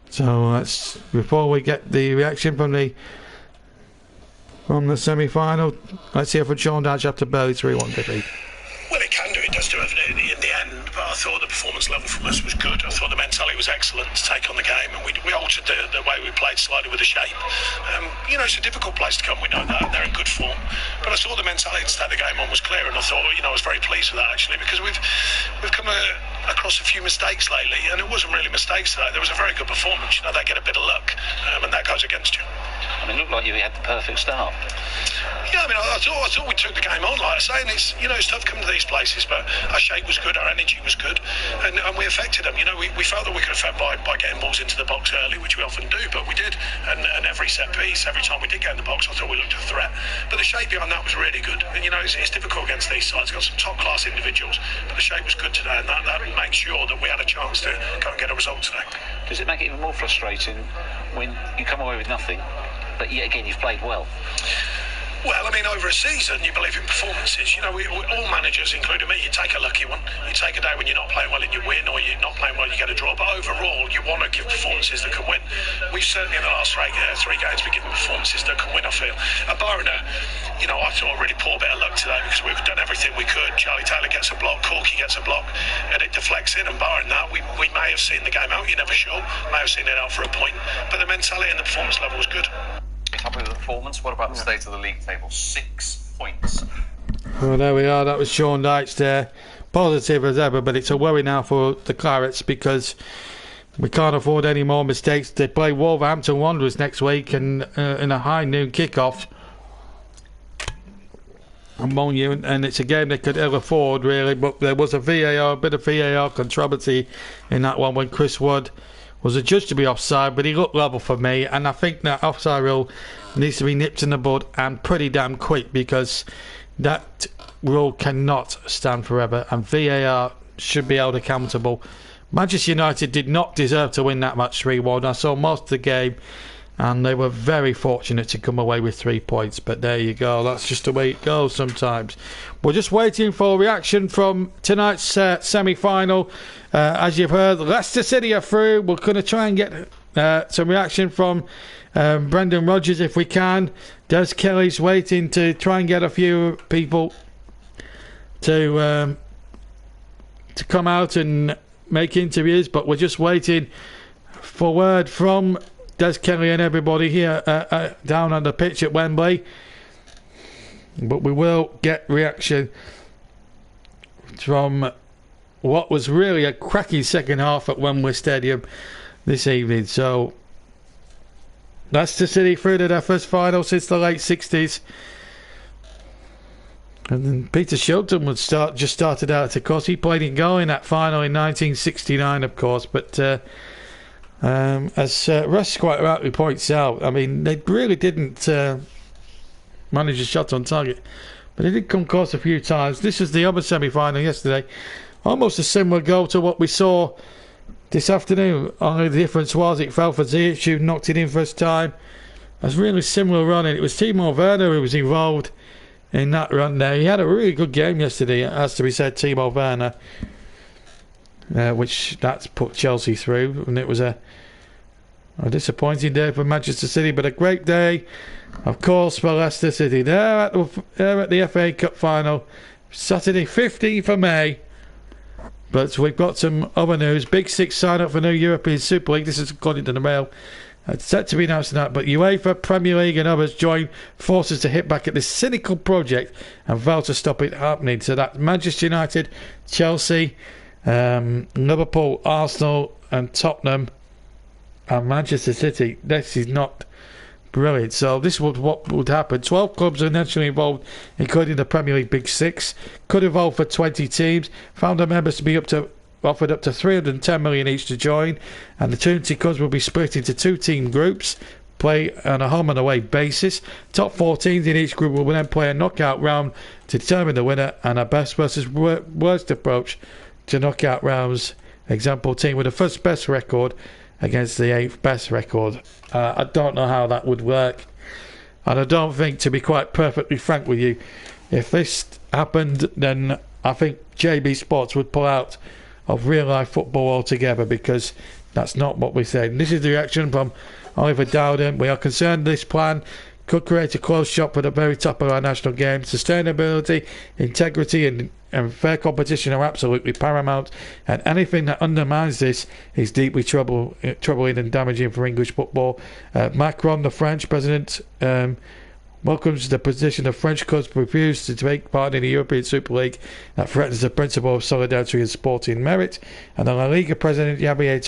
So let's, before we get the reaction from the semi-final, let's hear from Sean Dyche after Burnley 3-1 defeat. Well, it can do, it does do it in the end, but I thought the performance level from us was good. I thought the mentality was excellent to take on the game, and we altered the way we played slightly with the shape. You know, it's a difficult place to come, we know that, they're in good form, but I thought the mentality to take the game on was clear, and I thought, you know, I was very pleased with that actually, because we've come across a few mistakes lately, and it wasn't really mistakes today. There was a very good performance. You know, they get a bit of luck, and that goes against you. I mean, it looked like you had the perfect start. Yeah, I mean, I thought we took the game on, like I say, and it's, you know, it's tough coming to these places, but our shape was good, our energy was good, and we affected them. You know, we felt that we could affect by getting balls into the box early, which we often do, but we did, and every set piece, every time we did get in the box, I thought we looked a threat. But the shape behind that was really good, and you know, it's difficult against these sides. Got some top-class individuals, but the shape was good today, and that makes sure that we had a chance to go and get a result today. Does it make it even more frustrating when you come away with nothing, but yet again you've played well? Well, I mean, over a season, you believe in performances. You know, all managers, including me, you take a lucky one. You take a day when you're not playing well and you win, or you're not playing well, you get a draw. But overall, you want to give performances that can win. We've certainly, in the last three games, been given performances that can win, I feel. Barring you know, I thought a really poor bit of luck today, because we've done everything we could. Charlie Taylor gets a block, Corky gets a block, and it deflects in. And barring that, we may have seen the game out. You're never sure. May have seen it out for a point. But the mentality and the performance level was good. Happy with the performance? What about the state of the league table? 6 points. Well, there we are. That was Sean Dyche there. Positive as ever, but it's a worry now for the Clarets, because we can't afford any more mistakes. They play Wolverhampton Wanderers next week, and in a high noon kickoff among you, and it's a game they could ill afford really. But there was a bit of VAR controversy in that one when Chris Wood was adjudged to be offside, but he looked level for me, and I think that offside rule needs to be nipped in the bud, and pretty damn quick, because that rule cannot stand forever, and VAR should be held accountable. Manchester United did not deserve to win that match 3-1. I saw most of the game, and they were very fortunate to come away with 3 points, but there you go, that's just the way it goes sometimes. We're just waiting for a reaction from tonight's semi-final. As you've heard, Leicester City are through. We're going to try and get some reaction from Brendan Rodgers if we can. Des Kelly's waiting to try and get a few people to come out and make interviews, but we're just waiting for word from Des Kelly and everybody here down on the pitch at Wembley. But we will get reaction from what was really a cracking second half at Wembley Stadium this evening. So Leicester City through to their first final since the late 60s. And then Peter Shilton just started out, of course. He played in goal in that final in 1969, of course. But as Russ quite rightly points out, I mean, they really didn't manage a shot on target, but they did come close a few times. This was the other semi-final yesterday. Almost a similar goal to what we saw this afternoon. Only the difference was it fell for Ziyech, who knocked it in first time. It was really similar run, and it was Timo Werner who was involved in that run there. He had a really good game yesterday, it has to be said, Timo Werner, which that's put Chelsea through, and it was a disappointing day for Manchester City, but a great day, of course, for Leicester City. They're at the FA Cup final, Saturday 15th of May. But we've got some other news. Big Six sign up for new European Super League. This is according to the Mail. It's set to be announced tonight, but UEFA, Premier League and others join forces to hit back at this cynical project and vow to stop it happening. So that's Manchester United, Chelsea, Liverpool, Arsenal and Tottenham and Manchester City. This is not brilliant. So this was what would happen. 12 clubs are naturally involved, including the Premier League Big Six. Could evolve for 20 teams. Found the members to be offered up to 310 million each to join, and the 20 clubs will be split into 2 team groups, play on a home and away basis. Top 4 teams in each group will then play a knockout round to determine the winner, and a best versus worst approach to knockout rounds. Example, team with the first best record against the 8th best record. I don't know how that would work, and I don't think, to be quite perfectly frank with you, if this happened, then I think JB Sports would pull out of real life football altogether, because that's not what we said. This is the reaction from Oliver Dowden. We are concerned this plan could create a closed shop for the very top of our national game. Sustainability, integrity and fair competition are absolutely paramount, and anything that undermines this is deeply troubling and damaging for English football. Macron, the French president, welcomes the position of French clubs refuse to take part in the European Super League that threatens the principle of solidarity and sporting merit. And the La Liga president, Javier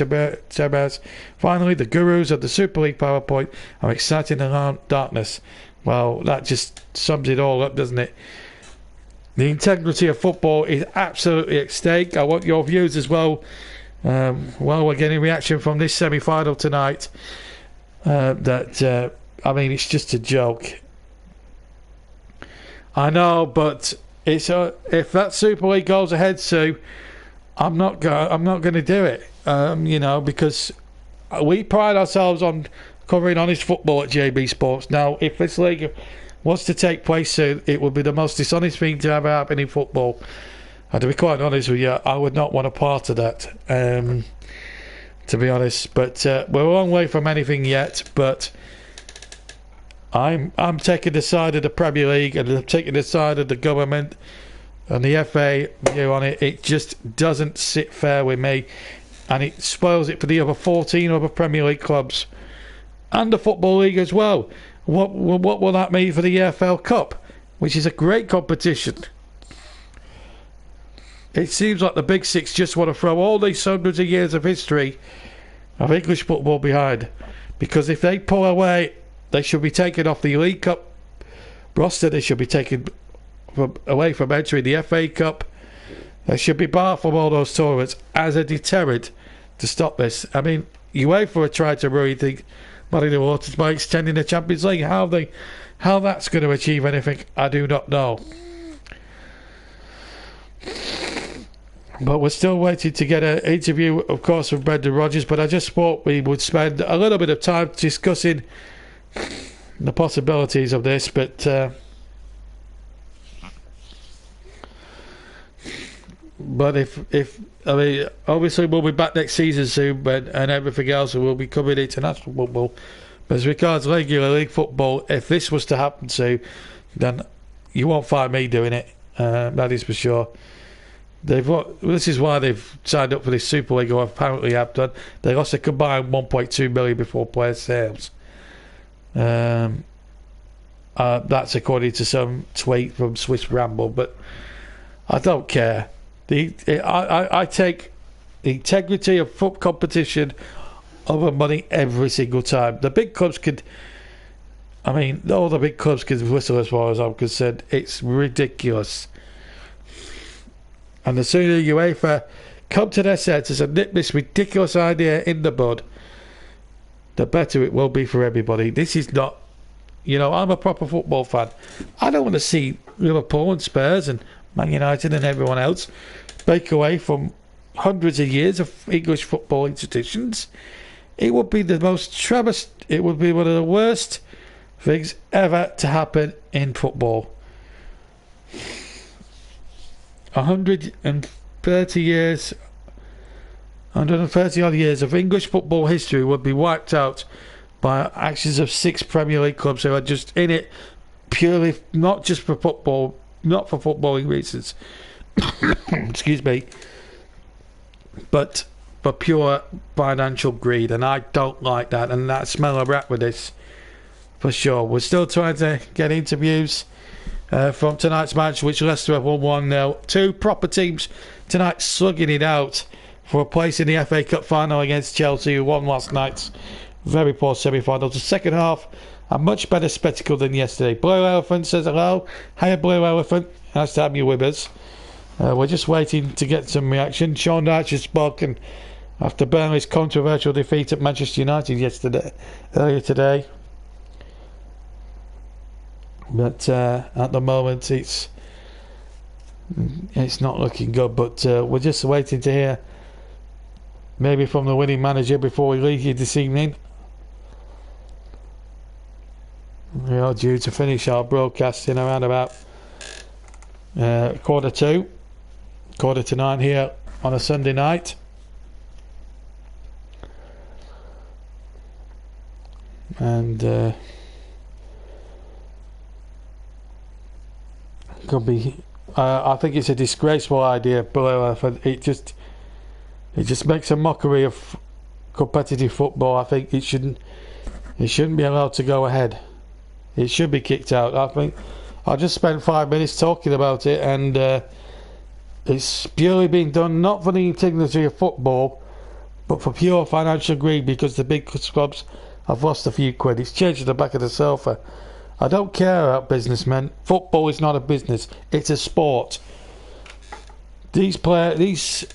Tebas, finally, the gurus of the Super League PowerPoint are exciting the darkness. Well, that just sums it all up, doesn't it? The integrity of football is absolutely at stake. I want your views as well. We're getting reaction from this semi-final tonight. I mean, it's just a joke. I know, but it's if that Super League goes ahead, Sue, I'm not going to do it. Because we pride ourselves on covering honest football at JB Sports. Now, if this league was to take place soon, it would be the most dishonest thing to ever happen in football. And to be quite honest with you, I would not want a part of that. To be honest, but we're a long way from anything yet. But I'm taking the side of the Premier League, and I'm taking the side of the government and the FA view on it. It just doesn't sit fair with me, and it spoils it for the other 14 other Premier League clubs and the Football League as well. What will that mean for the EFL Cup, which is a great competition? It seems like the Big Six just want to throw all these hundreds of years of history of English football behind, because if they pull away, they should be taken off the League Cup roster. They should be taken away from entering the FA Cup. They should be barred from all those tournaments as a deterrent to stop this. I mean, UEFA tried to ruin the muddy the waters by extending the Champions League. How that's going to achieve anything, I do not know. But we're still waiting to get an interview, of course, from Brendan Rodgers. But I just thought we would spend a little bit of time discussing the possibilities of this. But if I mean, obviously we'll be back next season soon, and everything else, and we'll be covering international football. But as regards regular league football, if this was to happen to, then you won't find me doing it. That is for sure. This is why they've signed up for this Super League, or apparently have done. They lost a combined 1.2 million before player sales. That's according to some tweet from Swiss Ramble, but I don't care. I take the integrity of foot competition over money every single time. The big clubs could, I mean, all the big clubs can whistle as far as I'm concerned. It's ridiculous. And the sooner UEFA come to their senses and nip this ridiculous idea in the bud, the better it will be for everybody. This is not, I'm a proper football fan. I don't want to see Liverpool and Spurs and Man United and everyone else break away from hundreds of years of English football institutions. It would be the most it would be one of the worst things ever to happen in football. 130 odd years of English football history would be wiped out by actions of 6 Premier League clubs who are just in it purely, not just for football, not for footballing reasons, excuse me, but for pure financial greed. And I don't like that, and that smell of rat with this for sure. We're still trying to get interviews from tonight's match, which Leicester have won 1-0. 2 proper teams tonight slugging it out for a place in the FA Cup final against Chelsea, who won last night's very poor semi-final. The second half, a much better spectacle than yesterday. Blue Elephant says hello. Hiya, Blue Elephant. Nice to have you with us. We're just waiting to get some reaction. Sean Dyche has spoken after Burnley's controversial defeat at Manchester United earlier today. But at the moment it's not looking good. But we're just waiting to hear maybe from the winning manager before we leave you this evening. We are due to finish our broadcasting around about 8:45 here on a Sunday night. And could be. I think it's a disgraceful idea, but it just makes a mockery of competitive football. I think it shouldn't be allowed to go ahead. It should be kicked out. I think I just spent 5 minutes talking about it, and it's purely being done not for the integrity of football, but for pure financial greed, because the big clubs have lost a few quid. It's changed at the back of the sofa. I don't care about businessmen. Football is not a business. It's a sport. These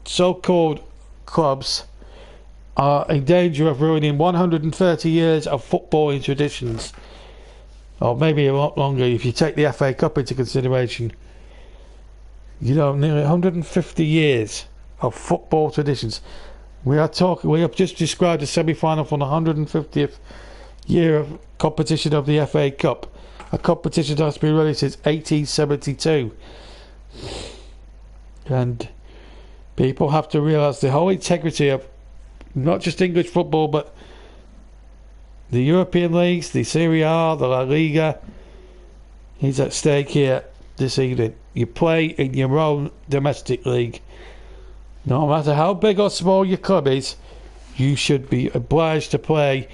so-called clubs are in danger of ruining 130 years of footballing traditions. Or maybe a lot longer if you take the FA Cup into consideration. You know, nearly 150 years of football traditions. We have just described a semi-final from the 150th year of competition of the FA Cup. A competition that has been running since 1872. And people have to realise the whole integrity of not just English football, but the European leagues, the Serie A, the La Liga, is at stake here this evening. You play in your own domestic league. No matter how big or small your club is, you should be obliged to play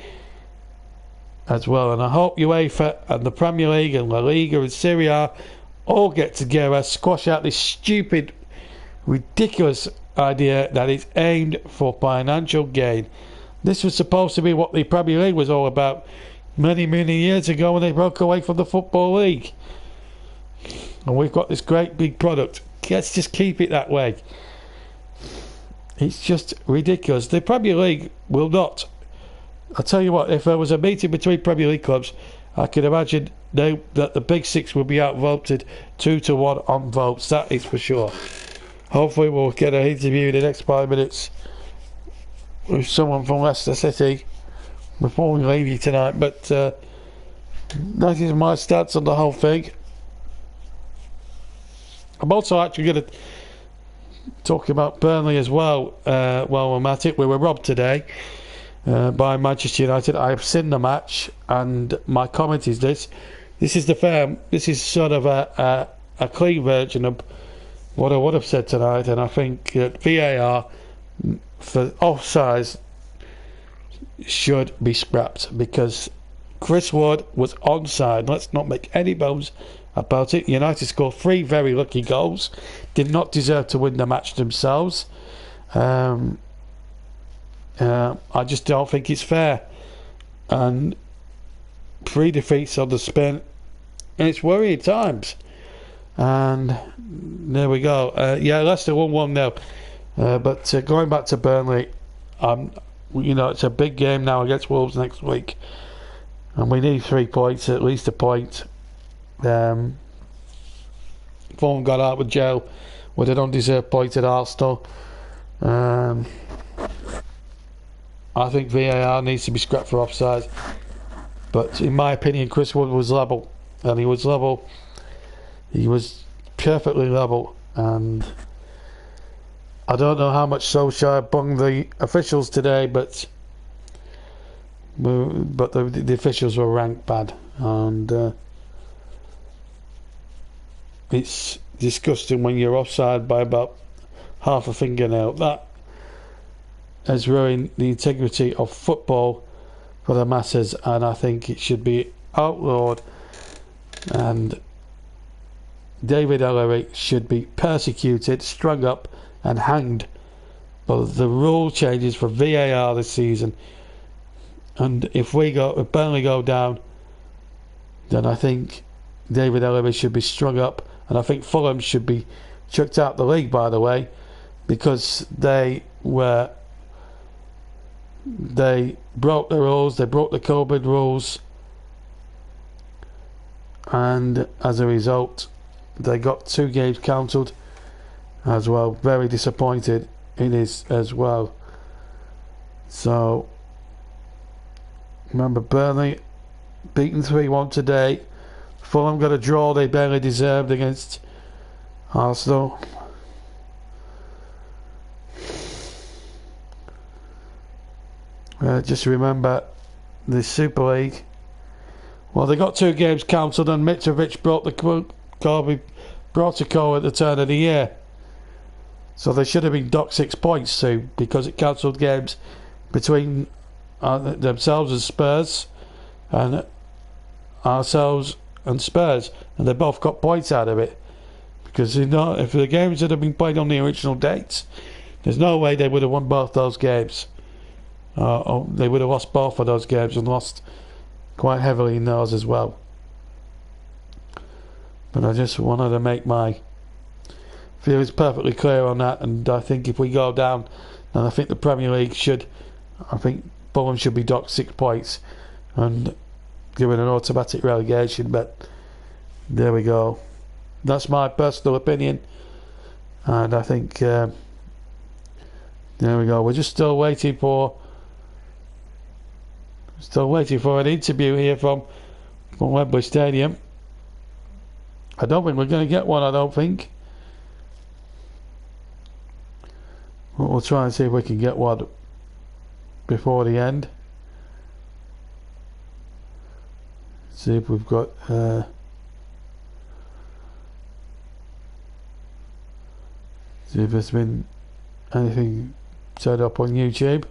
as well. And I hope UEFA and the Premier League and La Liga and Serie A all get together, squash out this stupid, ridiculous idea that is aimed for financial gain. This was supposed to be what the Premier League was all about many, many years ago when they broke away from the Football League. And we've got this great big product. Let's just keep it that way. It's just ridiculous. The Premier League will not. I'll tell you what, if there was a meeting between Premier League clubs, I could imagine that the Big Six will be outvoted 2-1 on votes. That is for sure. Hopefully we'll get an interview in the next 5 minutes with someone from Leicester City before we leave you tonight. But that is my stance on the whole thing. I'm also actually going to talk about Burnley as well. While I'm at it, we were robbed today by Manchester United. I have seen the match, and my comment is this: this is sort of a clean version of what I would have said tonight, and I think that VAR for offsides should be scrapped, because Chris Wood was onside. Let's not make any bones about it. United scored 3 very lucky goals, did not deserve to win the match themselves. I just don't think it's fair, and 3 defeats on the spin, and it's worrying times. And there we go. Leicester 1-1 now. But going back to Burnley, it's a big game now against Wolves next week, and we need 3 points, at least a point. Fulham got out with jail with an undeserved point at Arsenal. I think VAR needs to be scrapped for offside, but in my opinion, Chris Wood was level, and he was level. He was perfectly level, and I don't know how much Solskjaer bunged the officials today, but the officials were ranked bad, and it's disgusting when you're offside by about half a fingernail. That has ruined the integrity of football for the masses, and I think it should be outlawed, and David Ellery should be persecuted, strung up and hanged for the rule changes for VAR this season. And if Burnley go down, then I think David Ellery should be strung up, and I think Fulham should be chucked out the league, by the way, because they broke the rules, they broke the COVID rules, and as a result they got 2 games cancelled as well. Very disappointed in this as well. So remember, Burnley beaten 3-1 today. Fulham got a draw they barely deserved against Arsenal. Just remember the Super League. Well, they got 2 games cancelled, and Mitrovic brought the protocol at the turn of the year. So they should have been docked 6 points too, because it cancelled games between themselves and Spurs, and ourselves and Spurs, and they both got points out of it. Because if the games had been played on the original dates, there's no way they would have won both those games. Or they would have lost both of those games, and lost quite heavily in those as well. But I just wanted to make my feelings perfectly clear on that, and I think if we go down, then I think the Premier League I think Fulham should be docked 6 points and given an automatic relegation. But there we go. That's my personal opinion, and I think there we go. We're just still waiting for an interview here from Wembley Stadium. I don't think we're going to get one. I don't think. We'll try and see if we can get one before the end. See if we've got see if there's been anything set up on YouTube.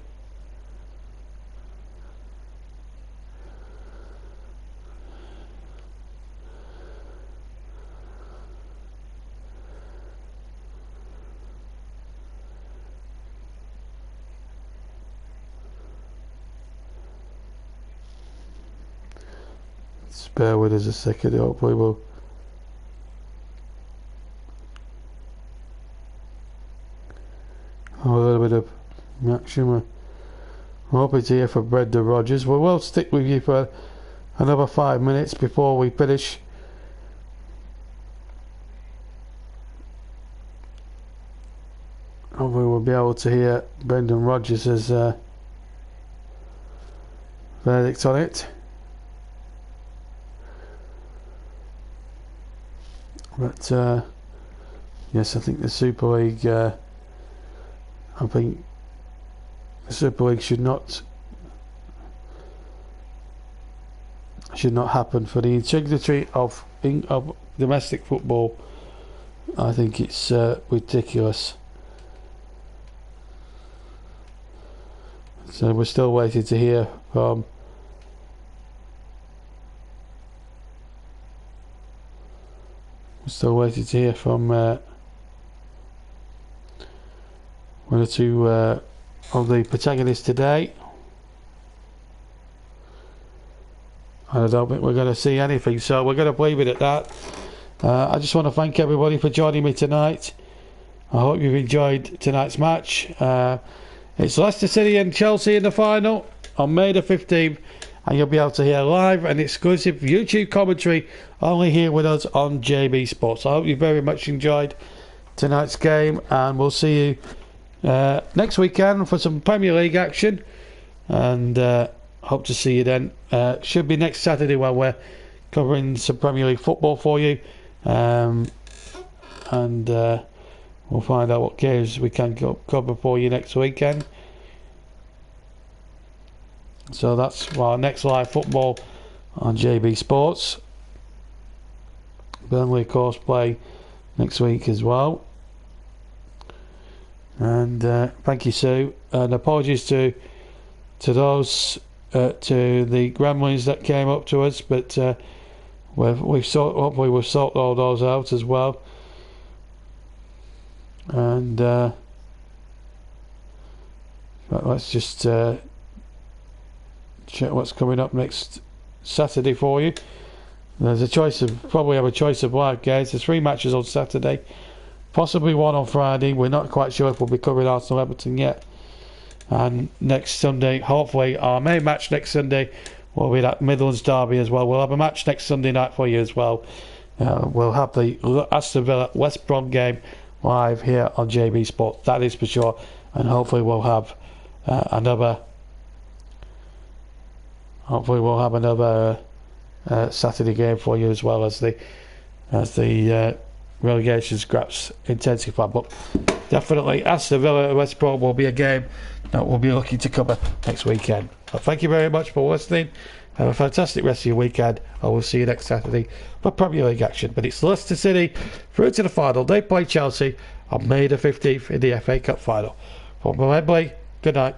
Bear with us a second, hopefully we'll have a little bit of action. We're hoping to hear from Brendan Rodgers. We will stick with you for another 5 minutes before we finish. Hopefully we'll be able to hear Brendan Rodgers' verdict on it. But yes, I think the Super League. I think the Super League should not happen for the integrity of domestic football. I think it's ridiculous. So we're still waiting to hear from one or two of the protagonists today. I don't think we're going to see anything, so we're going to leave it at that. I just want to thank everybody for joining me tonight. I hope you've enjoyed tonight's match. It's Leicester City and Chelsea in the final on May the 15th, and you'll be able to hear live and exclusive YouTube commentary only here with us on JB Sports. I hope you very much enjoyed tonight's game, and we'll see you next weekend for some Premier League action, and hope to see you then. Should be next Saturday when we're covering some Premier League football for you, and we'll find out what games we can cover for you next weekend. So that's our next live football on JB Sports. Burnley, of course, play next week as well. And thank you, Sue. And apologies to those to the gremlins that came up to us, but hopefully we've sorted all those out as well. And let's just check what's coming up next Saturday for you. There's probably have a choice of live games. There's 3 matches on Saturday, possibly 1 on Friday. We're not quite sure if we'll be covering Arsenal Everton yet. And next Sunday, hopefully our main match next Sunday will be that Midlands derby as well. We'll have a match next Sunday night for you as well. We'll have the Aston Villa West Brom game live here on JB Sport, that is for sure, and hopefully we'll have another Saturday game for you as well as the relegation scraps intensify. But definitely Aston Villa and West Brom will be a game that we'll be looking to cover next weekend. So thank you very much for listening. Have a fantastic rest of your weekend. I will see you next Saturday for Premier League action. But it's Leicester City through to the final. They play Chelsea on May the 15th in the FA Cup final. From Wembley, good night.